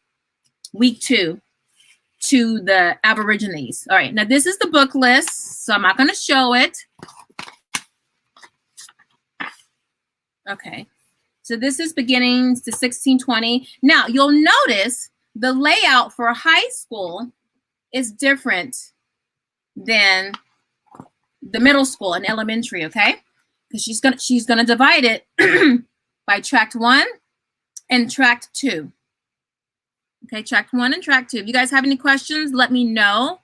Speaker 1: week 2 to the Aborigines. All right, now this is the book list, so I'm not going to show it. Okay, so this is beginnings to 1620. Now you'll notice the layout for high school is different than the middle school and elementary, okay? Because she's gonna divide it by tract 1 and tract 2. Okay, tract 1 and tract 2. If you guys have any questions, let me know.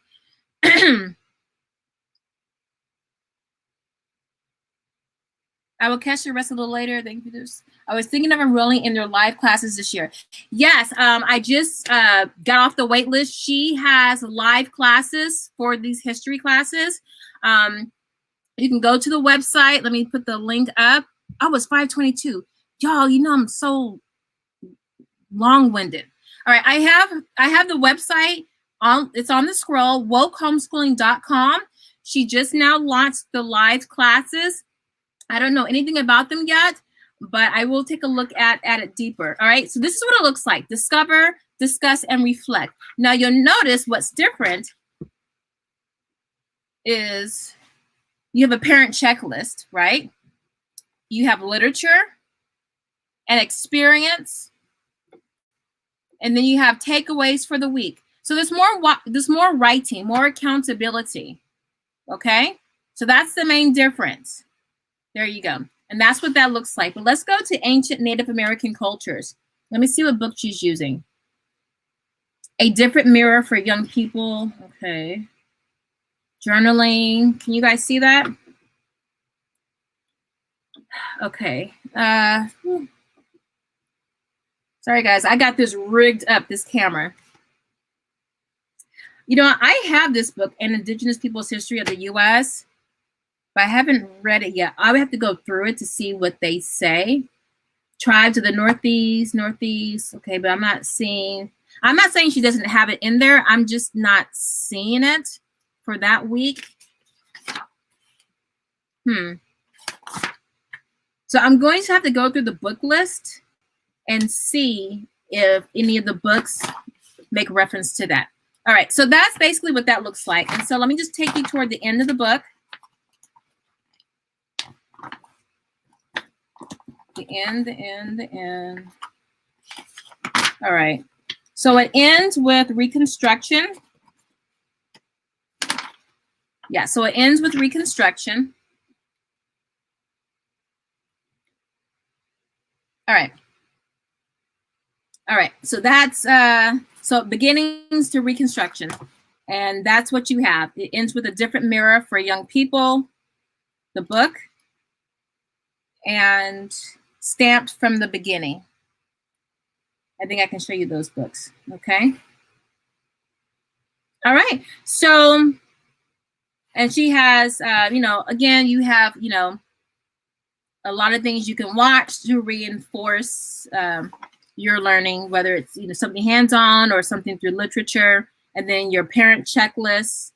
Speaker 1: I will catch the rest a little later. Thank you for this. I was thinking of enrolling in their live classes this year. Yes, I just got off the wait list. She has live classes for these history classes. You can go to the website. Let me put the link up. Oh, it's 5:22. Y'all, you know I'm so long-winded. All right, I have the website on. It's on the scroll. wokehomeschooling.com. She just now launched the live classes. I don't know anything about them yet, but I will take a look at it deeper. All right, so this is what it looks like. Discover, discuss, and reflect. Now you'll notice what's different is you have a parent checklist, right? You have literature and experience, and then you have takeaways for the week. So there's more writing, more accountability, okay? So that's the main difference. There you go. And that's what that looks like. But let's go to ancient Native American cultures. Let me see what book she's using. A Different Mirror for Young People. Okay. Journaling. Can you guys see that? Okay. Sorry, guys. I got this rigged up, this camera. You know, I have this book, An Indigenous People's History of the U.S., but I haven't read it yet. I would have to go through it to see what they say. Tribes of the Northeast. Okay, but I'm not saying she doesn't have it in there. I'm just not seeing it for that week. So I'm going to have to go through the book list and see if any of the books make reference to that. All right, so that's basically what that looks like. And so let me just take you toward the end of the book. The end. All right, so it ends with Reconstruction. Yeah, so it ends with Reconstruction. All right, so that's so beginnings to Reconstruction, and that's what you have. It ends with a different mirror for young people, the book, and stamped from the beginning. I think I can show you those books, okay? All right, so, and she has, you know, again, you have, you know, a lot of things you can watch to reinforce your learning, whether it's, you know, something hands-on or something through literature. And then your parent checklist.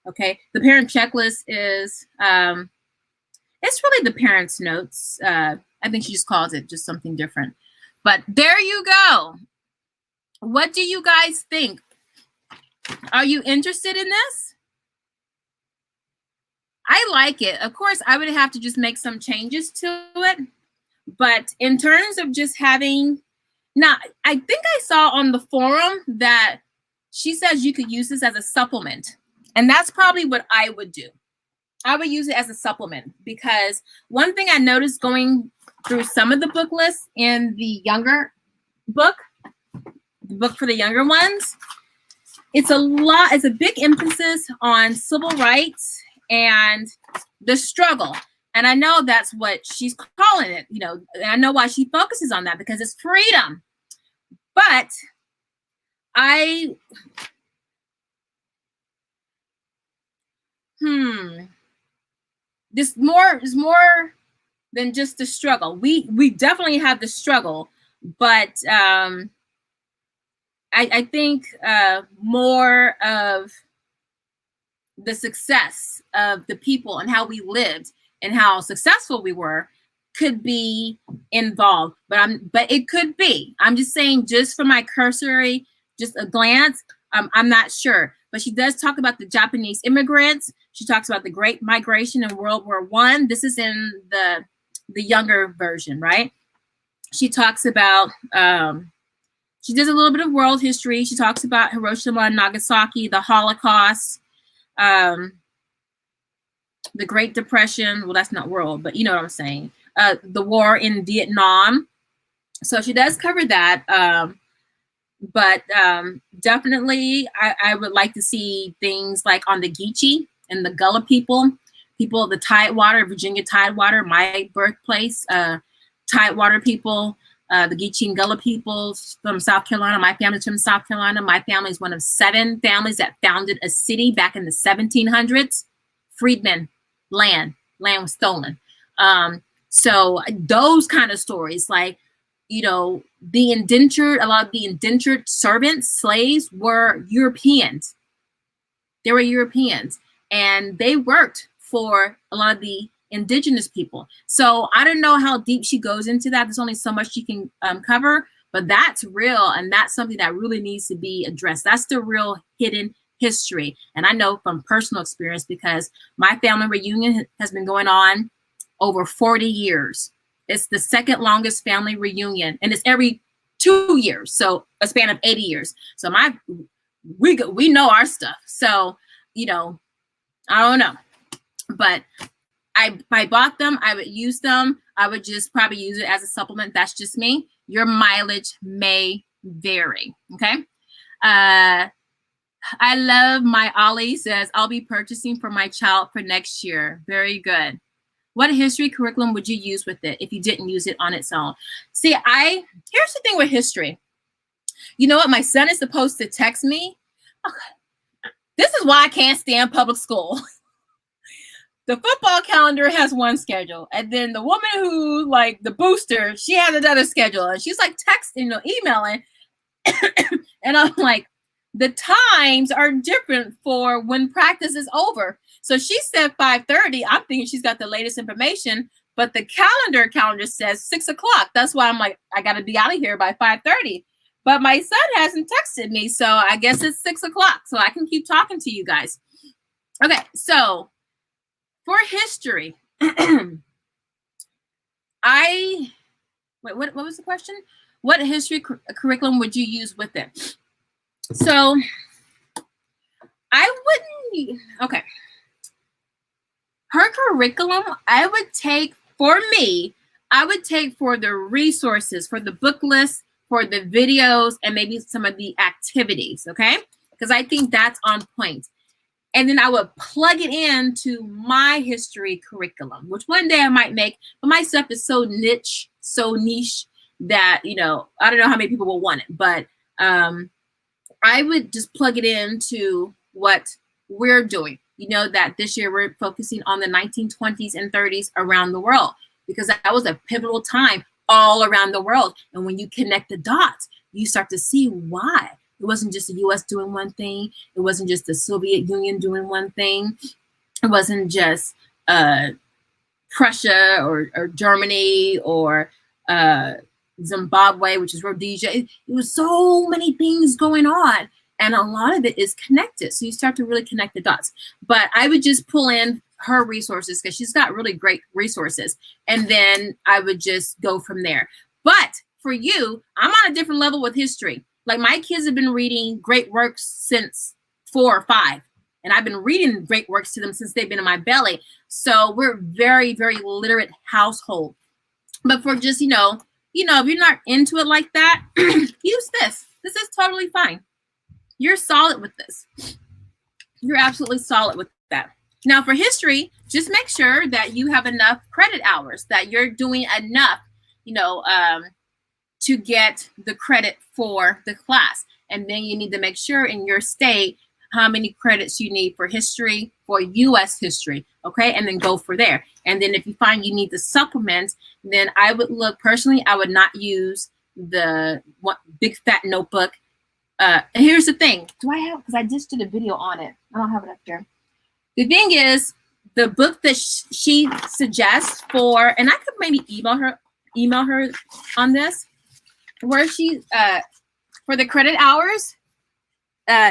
Speaker 1: Okay, the parent checklist is it's really the parents' notes. I think she just calls it just something different. But there you go. What do you guys think? Are you interested in this? I like it. Of course, I would have to just make some changes to it. But in terms of just having, now, I think I saw on the forum that she says you could use this as a supplement. And that's probably what I would do. I would use it as a supplement, because one thing I noticed going through some of the book lists in the younger book, the book for the younger ones, it's a big emphasis on civil rights and the struggle. And I know that's what she's calling it, you know, and I know why she focuses on that, because it's freedom. But this is more than just the struggle. We definitely have the struggle, but I think more of the success of the people and how we lived and how successful we were could be involved. But it could be. I'm just saying, just from my cursory, just a glance, I'm not sure. But she does talk about the Japanese immigrants. She talks about the Great Migration in World War I. This is in the younger version, right? She talks about, she does a little bit of world history. She talks about Hiroshima and Nagasaki, the Holocaust, the Great Depression. Well, that's not world, but you know what I'm saying. The war in Vietnam. So she does cover that. But definitely, I would like to see things like on the Geechee and the Gullah people of the Tidewater, Virginia Tidewater, my birthplace, Tidewater people, the Geechee and Gullah people from South Carolina. My family's from South Carolina. My family is one of 7 families that founded a city back in the 1700s. Freedmen, land was stolen. So those kind of stories, like, you know, a lot of the indentured servants, slaves, were Europeans. They were Europeans, and they worked for a lot of the indigenous people. So I don't know how deep she goes into that. There's only so much she can cover, but that's real, and that's something that really needs to be addressed. That's the real hidden history. And I know from personal experience, because my family reunion has been going on over 40 years. It's the second longest family reunion, and it's every 2 years, so a span of 80 years. So we know our stuff. So, you know, I don't know, but I bought them. I would use them. I would just probably use it as a supplement. That's just me. Your mileage may vary. Okay. I love my Ollie says, I'll be purchasing for my child for next year. Very good. What history curriculum would you use with it if you didn't use it on its own? See, here's the thing with history. You know what? My son is supposed to text me. Okay. This is why I can't stand public school. The football calendar has one schedule, and then the woman who, like, the booster, she has another schedule, and she's like texting, emailing, and I'm like, the times are different for when practice is over. So she said 5:30. I'm thinking she's got the latest information, but the calendar says 6 o'clock. That's why I'm like, I got to be out of here by 5:30. But my son hasn't texted me, so I guess it's 6 o'clock, so I can keep talking to you guys. Okay, so for history, what was the question? What history curriculum would you use with it? So okay. Her curriculum, I would take for the resources, for the book list, for the videos, and maybe some of the activities, okay? Because I think that's on point. And then I would plug it into my history curriculum, which one day I might make, but my stuff is so niche that, I don't know how many people will want it, but I would just plug it into what we're doing. That this year we're focusing on the 1920s and 30s around the world, because that was a pivotal time all around the world. And when you connect the dots, you start to see why. It wasn't just the US doing one thing. It wasn't just the Soviet Union doing one thing. It wasn't just Prussia or Germany or Zimbabwe, which is Rhodesia. It was so many things going on, and a lot of it is connected. So you start to really connect the dots. But I would just pull in her resources because she's got really great resources, and then I would just go from there. But for you, I'm on a different level with history. Like, my kids have been reading great works since 4 or 5. And I've been reading great works to them since they've been in my belly. So we're very, very literate household. But for just, if you're not into it like that, use this. This is totally fine. You're solid with this. You're absolutely solid with that. Now, for history, just make sure that you have enough credit hours, that you're doing enough, to get the credit for the class. And then you need to make sure in your state how many credits you need for history, for US history, okay? And then go for there. And then if you find you need the supplements, then I would personally, I would not use the big fat notebook. And here's the thing. Do I have, because I just did a video on it. I don't have it up here. The thing is, the book that she suggests for, and I could maybe email her on this, where she, for the credit hours,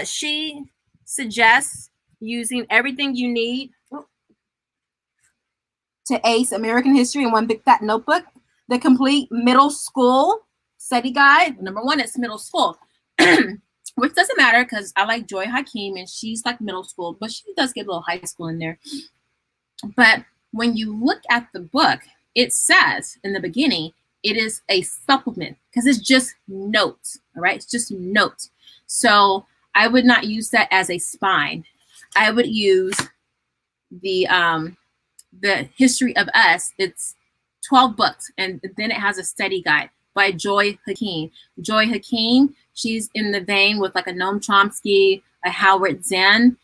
Speaker 1: she suggests using everything you need to ace American history in one big fat notebook, the complete middle school study guide. Number 1, it's middle school, which doesn't matter because I like Joy Hakeem and she's like middle school, but she does get a little high school in there. But when you look at the book, it says in the beginning, it is a supplement because it's just notes, all right? It's just notes. So I would not use that as a spine. I would use the History of Us. It's 12 books, and then it has a study guide by Joy Hakeem. Joy Hakeem, she's in the vein with like a Noam Chomsky, a Howard Zinn.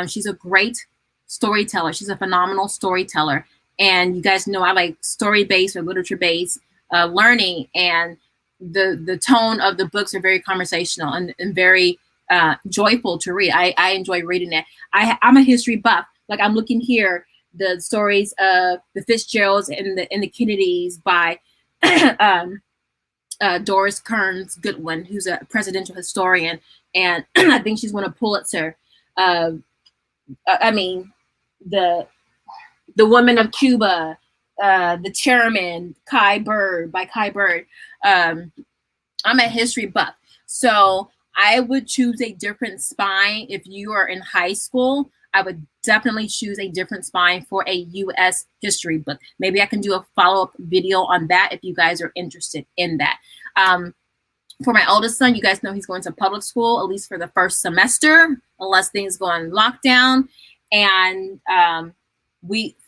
Speaker 1: She's a great storyteller. She's a phenomenal storyteller. And you guys know I like story-based or literature-based learning, and the tone of the books are very conversational and very joyful to read. I enjoy reading that. I'm a history buff. Like, I'm looking here, the stories of the Fitzgeralds and the Kennedys by Doris Kearns Goodwin, who's a presidential historian, and I think she's won a Pulitzer. I mean, the Women of Cuba, the Chairman, Kai Bird by Kai Bird. I'm a history buff, so I would choose a different spine. If you are in high school, I would definitely choose a different spine for a U.S. history book. Maybe I can do a follow-up video on that if you guys are interested in that. For my oldest son, you guys know he's going to public school, at least for the first semester, unless things go on lockdown. And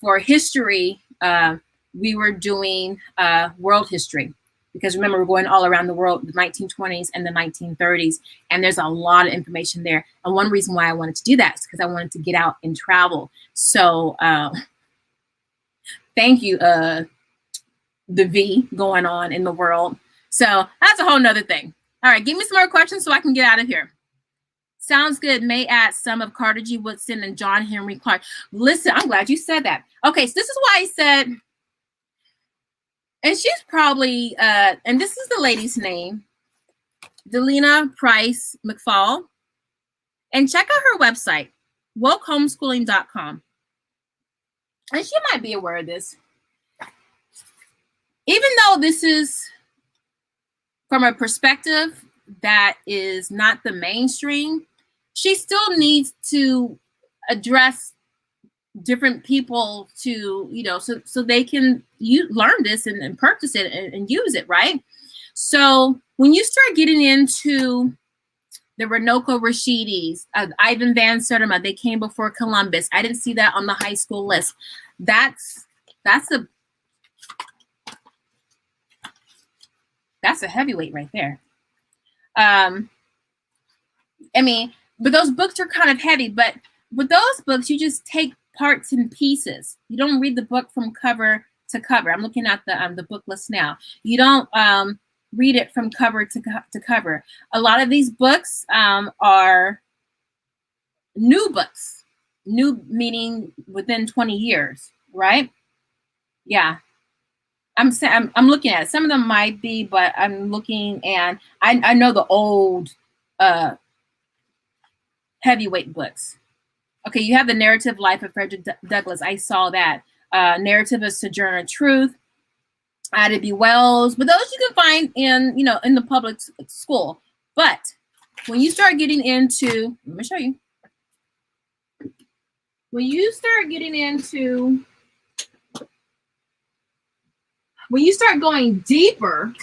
Speaker 1: for history, we were doing world history. Because remember, we're going all around the world, the 1920s and the 1930s, and there's a lot of information there. And one reason why I wanted to do that is because I wanted to get out and travel. So thank you, the V going on in the world. So that's a whole nother thing. All right, give me some more questions so I can get out of here. Sounds good. May add some of Carter G. Woodson and John Henry Clark. Listen, I'm glad you said that. Okay, so this is why I said, and she's probably, and this is the lady's name, Delina Price McFall. And check out her website, wokehomeschooling.com. And she might be aware of this. Even though this is from a perspective that is not the mainstream, she still needs to address different people to, you know, so they can learn this and purchase it and use it, right? So when you start getting into the Runoko Rashidis, Ivan Van Sertima, they came before Columbus. I didn't see that on the high school list. That's a heavyweight right there. I mean, but those books are kind of heavy, but with those books, you just take parts and pieces. You don't read the book from cover to cover. I'm looking at the book list now. You don't read it from cover to cover. A lot of these books are new books. New meaning within 20 years, right? Yeah. I'm looking at it. Some of them might be, but I'm looking, and I know the old heavyweight books. Okay, you have the Narrative Life of Frederick Douglass. I saw that. Narrative of Sojourner Truth, Ida B. Wells. But those you can find in, you know, in the public school. But when you start getting into, let me show you. When you start getting into, when you start going deeper,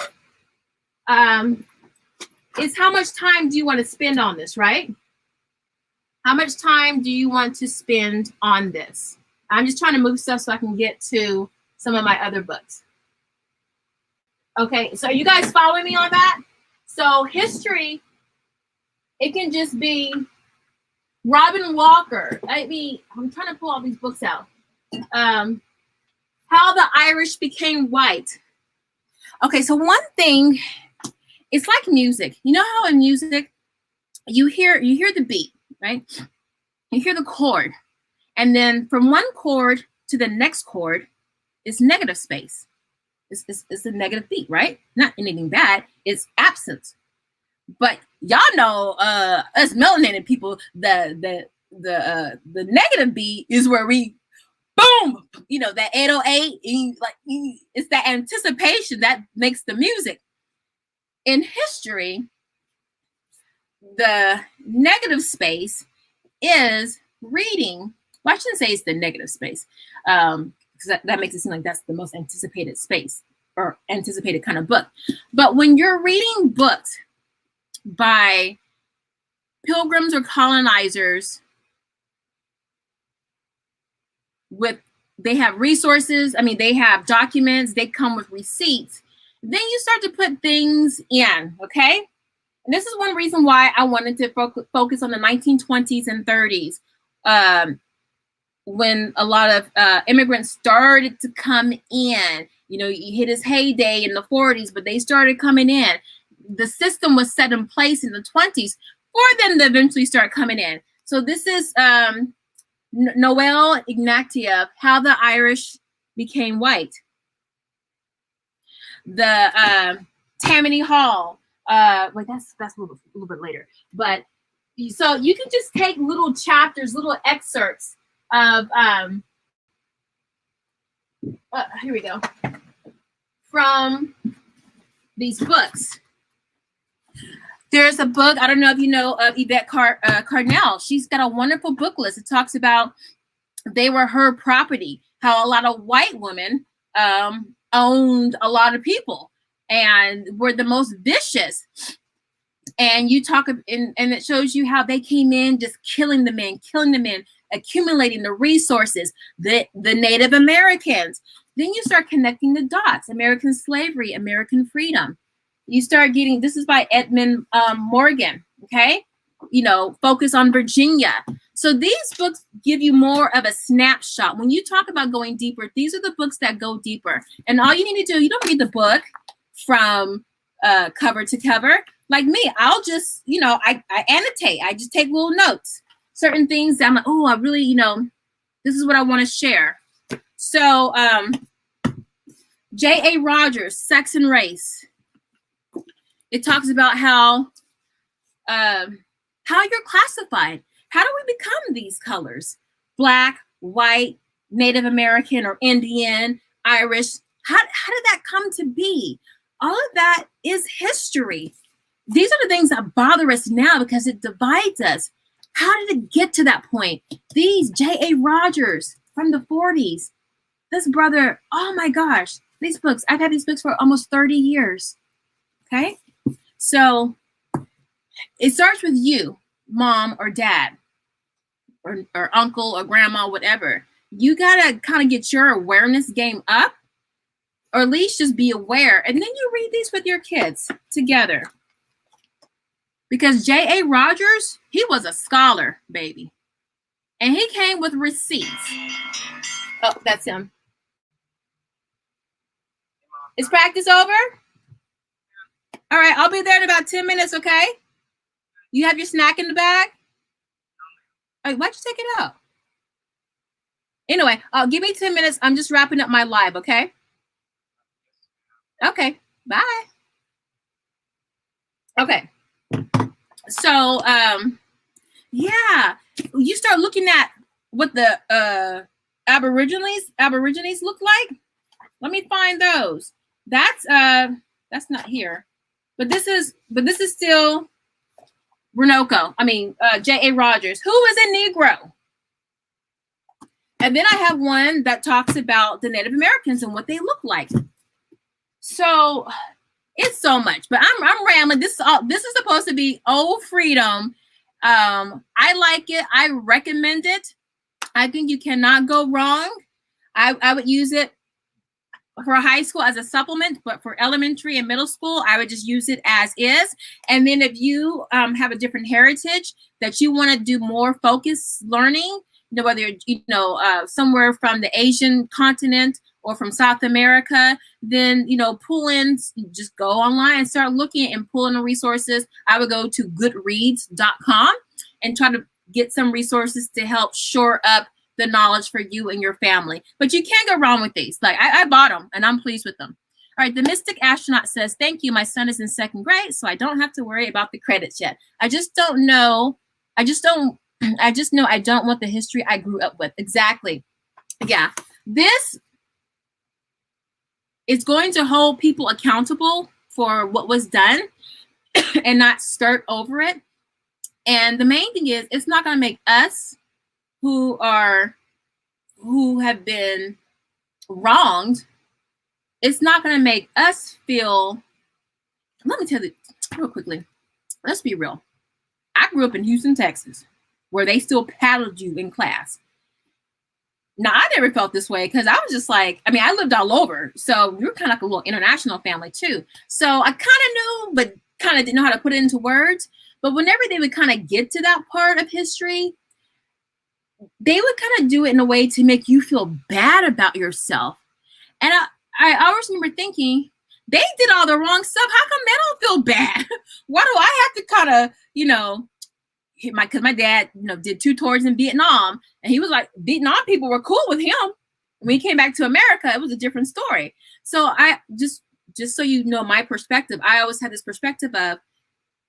Speaker 1: it's how much time do you want to spend on this, right? How much time do you want to spend on this? I'm just trying to move stuff so I can get to some of my other books. Okay, so are you guys following me on that? So history, it can just be Robin Walker. I mean, I'm trying to pull all these books out. How the Irish Became White. Okay, so one thing, it's like music. You know how in music, you hear the beat, right? You hear the chord. And then from one chord to the next chord is negative space. It's a negative beat, right? Not anything bad. It's absence. But y'all know us melanated people, the negative beat is where we boom, you know, that 808, it's that anticipation that makes the music. In history, the negative space is reading. Well, I shouldn't say it's the negative space, because that makes it seem like that's the most anticipated space or anticipated kind of book. But when you're reading books by pilgrims or colonizers, they have resources, I mean, they have documents, they come with receipts, then you start to put things in, okay? And this is one reason why I wanted to focus on the 1920s and 30s, when a lot of immigrants started to come in. You know, you hit his heyday in the 40s, but they started coming in. The system was set in place in the 20s for them to eventually start coming in. So this is Noel Ignatieff, How the Irish Became White. The Tammany Hall. Wait, that's a little bit later. But so you can just take little chapters, little excerpts of here we go, from these books. There's a book, I don't know if you know of Yvette Carnell. She's got a wonderful book list. It talks about they were her property, how a lot of white women owned a lot of people and were the most vicious. And you talk, and it shows you how they came in just killing the men, accumulating the resources, the Native Americans. Then you start connecting the dots. American slavery, American freedom. You start getting, this is by Edmund Morgan, okay? You know, focus on Virginia. So these books give you more of a snapshot. When you talk about going deeper, these are the books that go deeper. And all you need to do, you don't read the book from cover to cover. Like me, I'll just, you know, I annotate. I just take little notes. Certain things that I'm like, oh, I really, you know, this is what I want to share. So J.A. Rogers, Sex and Race. It talks about how you're classified. How do we become these colors? Black, white, Native American or Indian, Irish. How did that come to be? All of that is history. These are the things that bother us now because it divides us. How did it get to that point? These J.A. Rogers from the 40s. This brother, oh my gosh, these books. I've had these books for almost 30 years. Okay? So it starts with you, mom or dad, or uncle or grandma, whatever. You got to kind of get your awareness game up, or at least just be aware. And then you read these with your kids together. Because J.A. Rogers, he was a scholar, baby. And he came with receipts. Oh, that's him. Is practice over? All right, I'll be there in about 10 minutes, okay? You have your snack in the bag? Oh, why'd you take it out? Anyway, give me 10 minutes. I'm just wrapping up my live, okay? Okay, bye. Okay. So, yeah, you start looking at what the Aborigines look like. Let me find those. That's not here, but this is still J.A. Rogers, who is a Negro. And then I have one that talks about the Native Americans and what they look like. So it's so much, but I'm rambling. This is supposed to be old freedom. I like it. I recommend it. I think you cannot go wrong. I would use it for high school as a supplement, but for elementary and middle school, I would just use it as is. And then if you have a different heritage that you want to do more focused learning, you know, whether you're, somewhere from the Asian continent or from South America, then, pull in, just go online and start looking and pull in the resources. I would go to goodreads.com and try to get some resources to help shore up the knowledge for you and your family. But you can't go wrong with these. Like I bought them and I'm pleased with them. All right, the Mystic Astronaut says, thank you. My son is in 2nd grade, so I don't have to worry about the credits yet. I just know I don't want the history I grew up with. Exactly. Yeah. This is going to hold people accountable for what was done and not skirt over it. And the main thing is, it's not going to make us who have been wronged, it's not going to make us feel, let me tell you real quickly, let's be real. I grew up in Houston, Texas, where they still paddled you in class. Now, I never felt this way because I was just like, I lived all over. So we were kind of like a little international family too. So I kind of knew, but kind of didn't know how to put it into words. But whenever they would kind of get to that part of history, they would kind of do it in a way to make you feel bad about yourself. And I always remember thinking, they did all the wrong stuff. How come they don't feel bad? Why do I have to kind of, because my dad, did 2 tours in Vietnam, and he was like, Vietnam people were cool with him. When he came back to America, it was a different story. So I just so you know my perspective, I always had this perspective of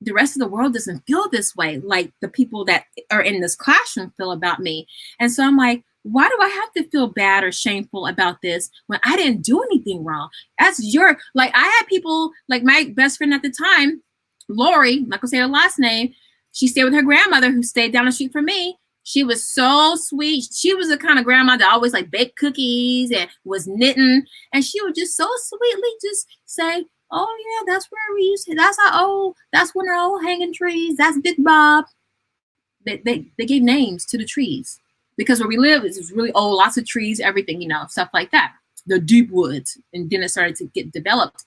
Speaker 1: the rest of the world doesn't feel this way, like the people that are in this classroom feel about me. And so I'm like, why do I have to feel bad or shameful about this when I didn't do anything wrong? That's I had people, like my best friend at the time, Lori, I'm not gonna say her last name, she stayed with her grandmother who stayed down the street from me. She was so sweet. She was the kind of grandma that always baked cookies and was knitting. And she would just so sweetly just say, oh yeah, that's where we used to, that's one of our old hanging trees. That's Big Bob. They gave names to the trees because where we live is really old, lots of trees, everything, stuff like that. the deep woods. And then it started to get developed.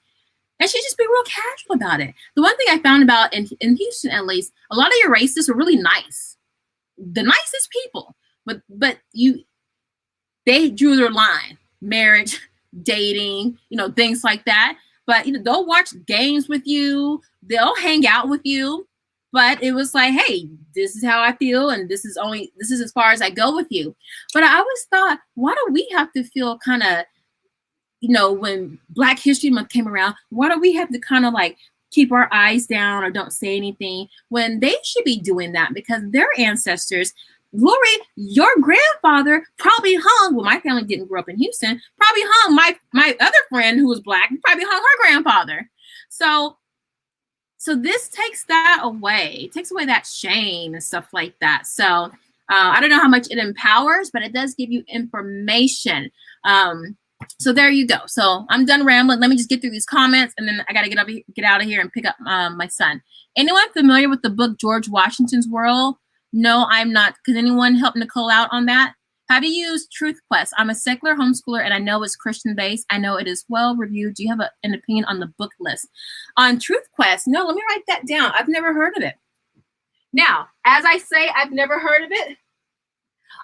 Speaker 1: And she'd just be real casual about it. The one thing I found about in Houston, at least, a lot of your racists are really nice. The nicest people. But they drew their line. Marriage, dating, things like that. But they'll watch games with you. They'll hang out with you. But it was like, hey, this is how I feel, and this is as far as I go with you. But I always thought, why do we have to feel kind of, when Black History Month came around, why do we have to kind of like keep our eyes down or don't say anything when they should be doing that? Because their ancestors, Lori, your grandfather probably hung, well, my family didn't grow up in Houston, probably hung my other friend who was Black, probably hung her grandfather. So this takes that away. It takes away that shame and stuff like that. So I don't know how much it empowers, but it does give you information. So there you go. So I'm done rambling. Let me just get through these comments, and then I got to get out of here and pick up my son. Anyone familiar with the book George Washington's World? No, I'm not. Could anyone help Nicole out on that? Have you used Truth Quest? I'm a secular homeschooler, and I know it's Christian-based. I know it is well reviewed. Do you have an opinion on the book list? On Truth Quest, no, let me write that down. I've never heard of it. Now, as I say, I've never heard of it.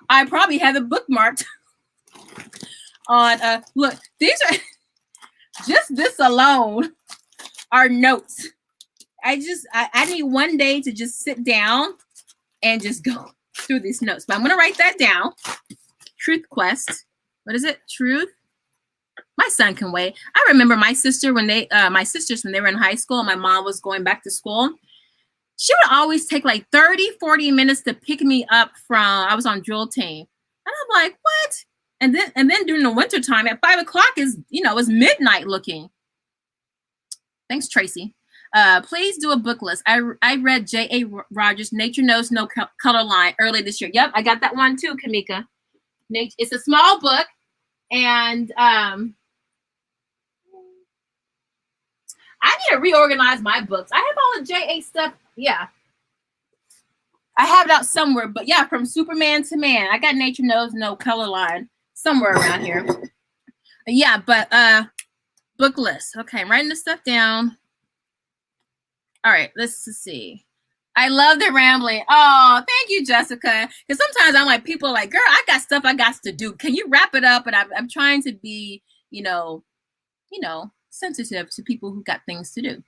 Speaker 1: I probably have it bookmarked on, look, these are, just this alone are notes. I need one day to just sit down and just go through these notes. But I'm going to write that down. Truth Quest. What is it? Truth. My son can wait. I remember my sisters when they were in high school and my mom was going back to school. She would always take like 30, 40 minutes to pick me up from, I was on drill team. And I'm like, what? And then during the winter time at 5 o'clock is, it's midnight looking. Thanks, Tracy. Please do a book list. I read J.A. Rogers' Nature Knows No Color Line early this year. Yep, I got that one too, Kamika. It's a small book, and I need to reorganize my books. I have all the J.A. stuff. Yeah. I have it out somewhere, but yeah, from Superman to Man. I got Nature Knows No Color Line somewhere around here. Yeah, but book list. Okay, I'm writing this stuff down. All right, let's see. I love the rambling. Oh, thank you, Jessica. Because sometimes I'm like, people are like, girl, I got stuff I got to do. Can you wrap it up? And I'm trying to be, sensitive to people who got things to do.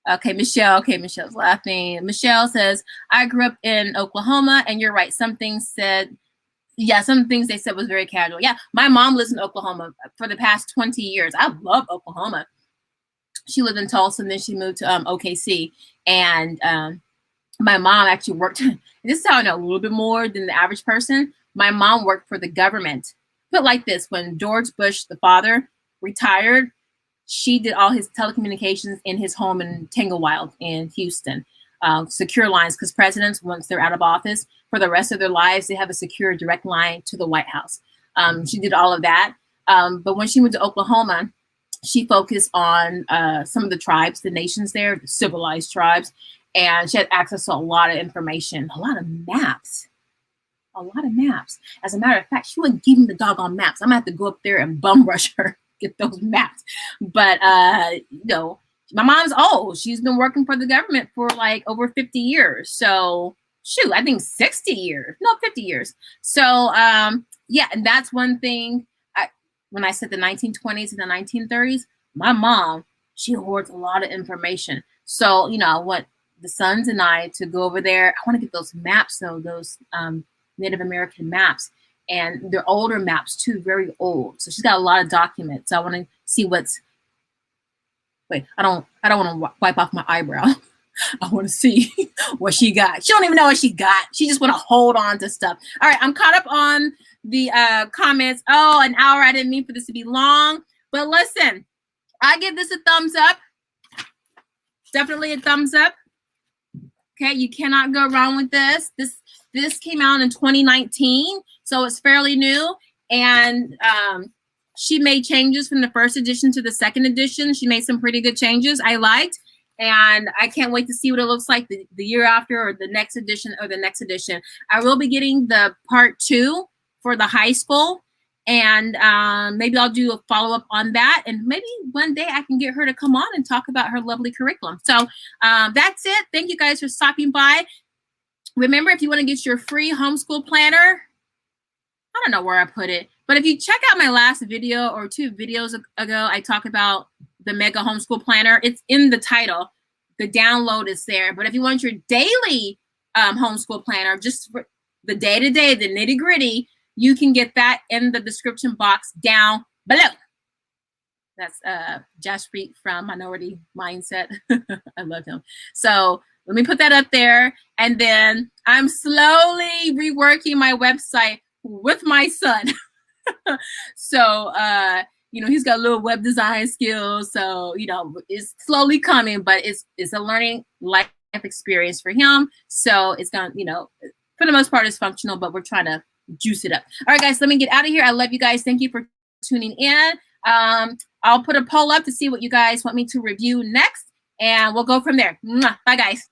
Speaker 1: Okay, Michelle. Okay, Michelle's laughing. Michelle says, I grew up in Oklahoma, and you're right. Some things they said was very casual. Yeah, my mom lives in Oklahoma for the past 20 years. I love Oklahoma. She lived in Tulsa, and then she moved to OKC. And my mom actually worked. This is how I know a little bit more than the average person. My mom worked for the government. Put like this: when George Bush, the father, retired, she did all his telecommunications in his home in Tanglewild in Houston. Secure lines, because presidents, once they're out of office, for the rest of their lives, they have a secure direct line to the White House. She did all of that. But when she went to Oklahoma, she focused on some of the tribes, the nations there, the civilized tribes, and she had access to a lot of information, a lot of maps. As a matter of fact, she wouldn't give me the doggone maps. I'm gonna have to go up there and bum rush her, get those maps. But my mom's old. She's been working for the government for like over 50 years. So shoot, I think 60 years, no, 50 years. So yeah, and that's one thing. When I said the 1920s and the 1930s, my mom, she hoards a lot of information. So, I want the sons and I to go over there. I want to get those maps, though, those Native American maps. And they're older maps, too, very old. So she's got a lot of documents. So I want to see I don't want to wipe off my eyebrow. I want to see what she got. She don't even know what she got. She just want to hold on to stuff. All right, I'm caught up on the comments. Oh, an hour. I didn't mean for this to be long. But listen, I give this a thumbs up. Definitely a thumbs up. Okay, you cannot go wrong with this. This came out in 2019, so it's fairly new. And she made changes from the first edition to the second edition. She made some pretty good changes I liked. And I can't wait to see what it looks like the year after, or the next edition, or the next edition. I will be getting the part 2 for the high school. And maybe I'll do a follow-up on that. And maybe one day I can get her to come on and talk about her lovely curriculum. So that's it. Thank you guys for stopping by. Remember, if you want to get your free homeschool planner, I don't know where I put it, but if you check out my last video or 2 videos ago, I talk about the Mega Homeschool Planner. It's in the title. The download is there. But if you want your daily homeschool planner, just for the day-to-day, the nitty-gritty, you can get that in the description box down below. That's Jaspreet from Minority Mindset. I love him. So let me put that up there. And then I'm slowly reworking my website with my son. So, you know, he's got little web design skills. So, you know, it's slowly coming, but it's a learning life experience for him. So it's going to, you know, for the most part, it's functional, but we're trying to juice it up. All right, guys, let me get out of here. I love you guys. Thank you for tuning in. I'll put a poll up to see what you guys want me to review next, and we'll go from there. Bye, guys.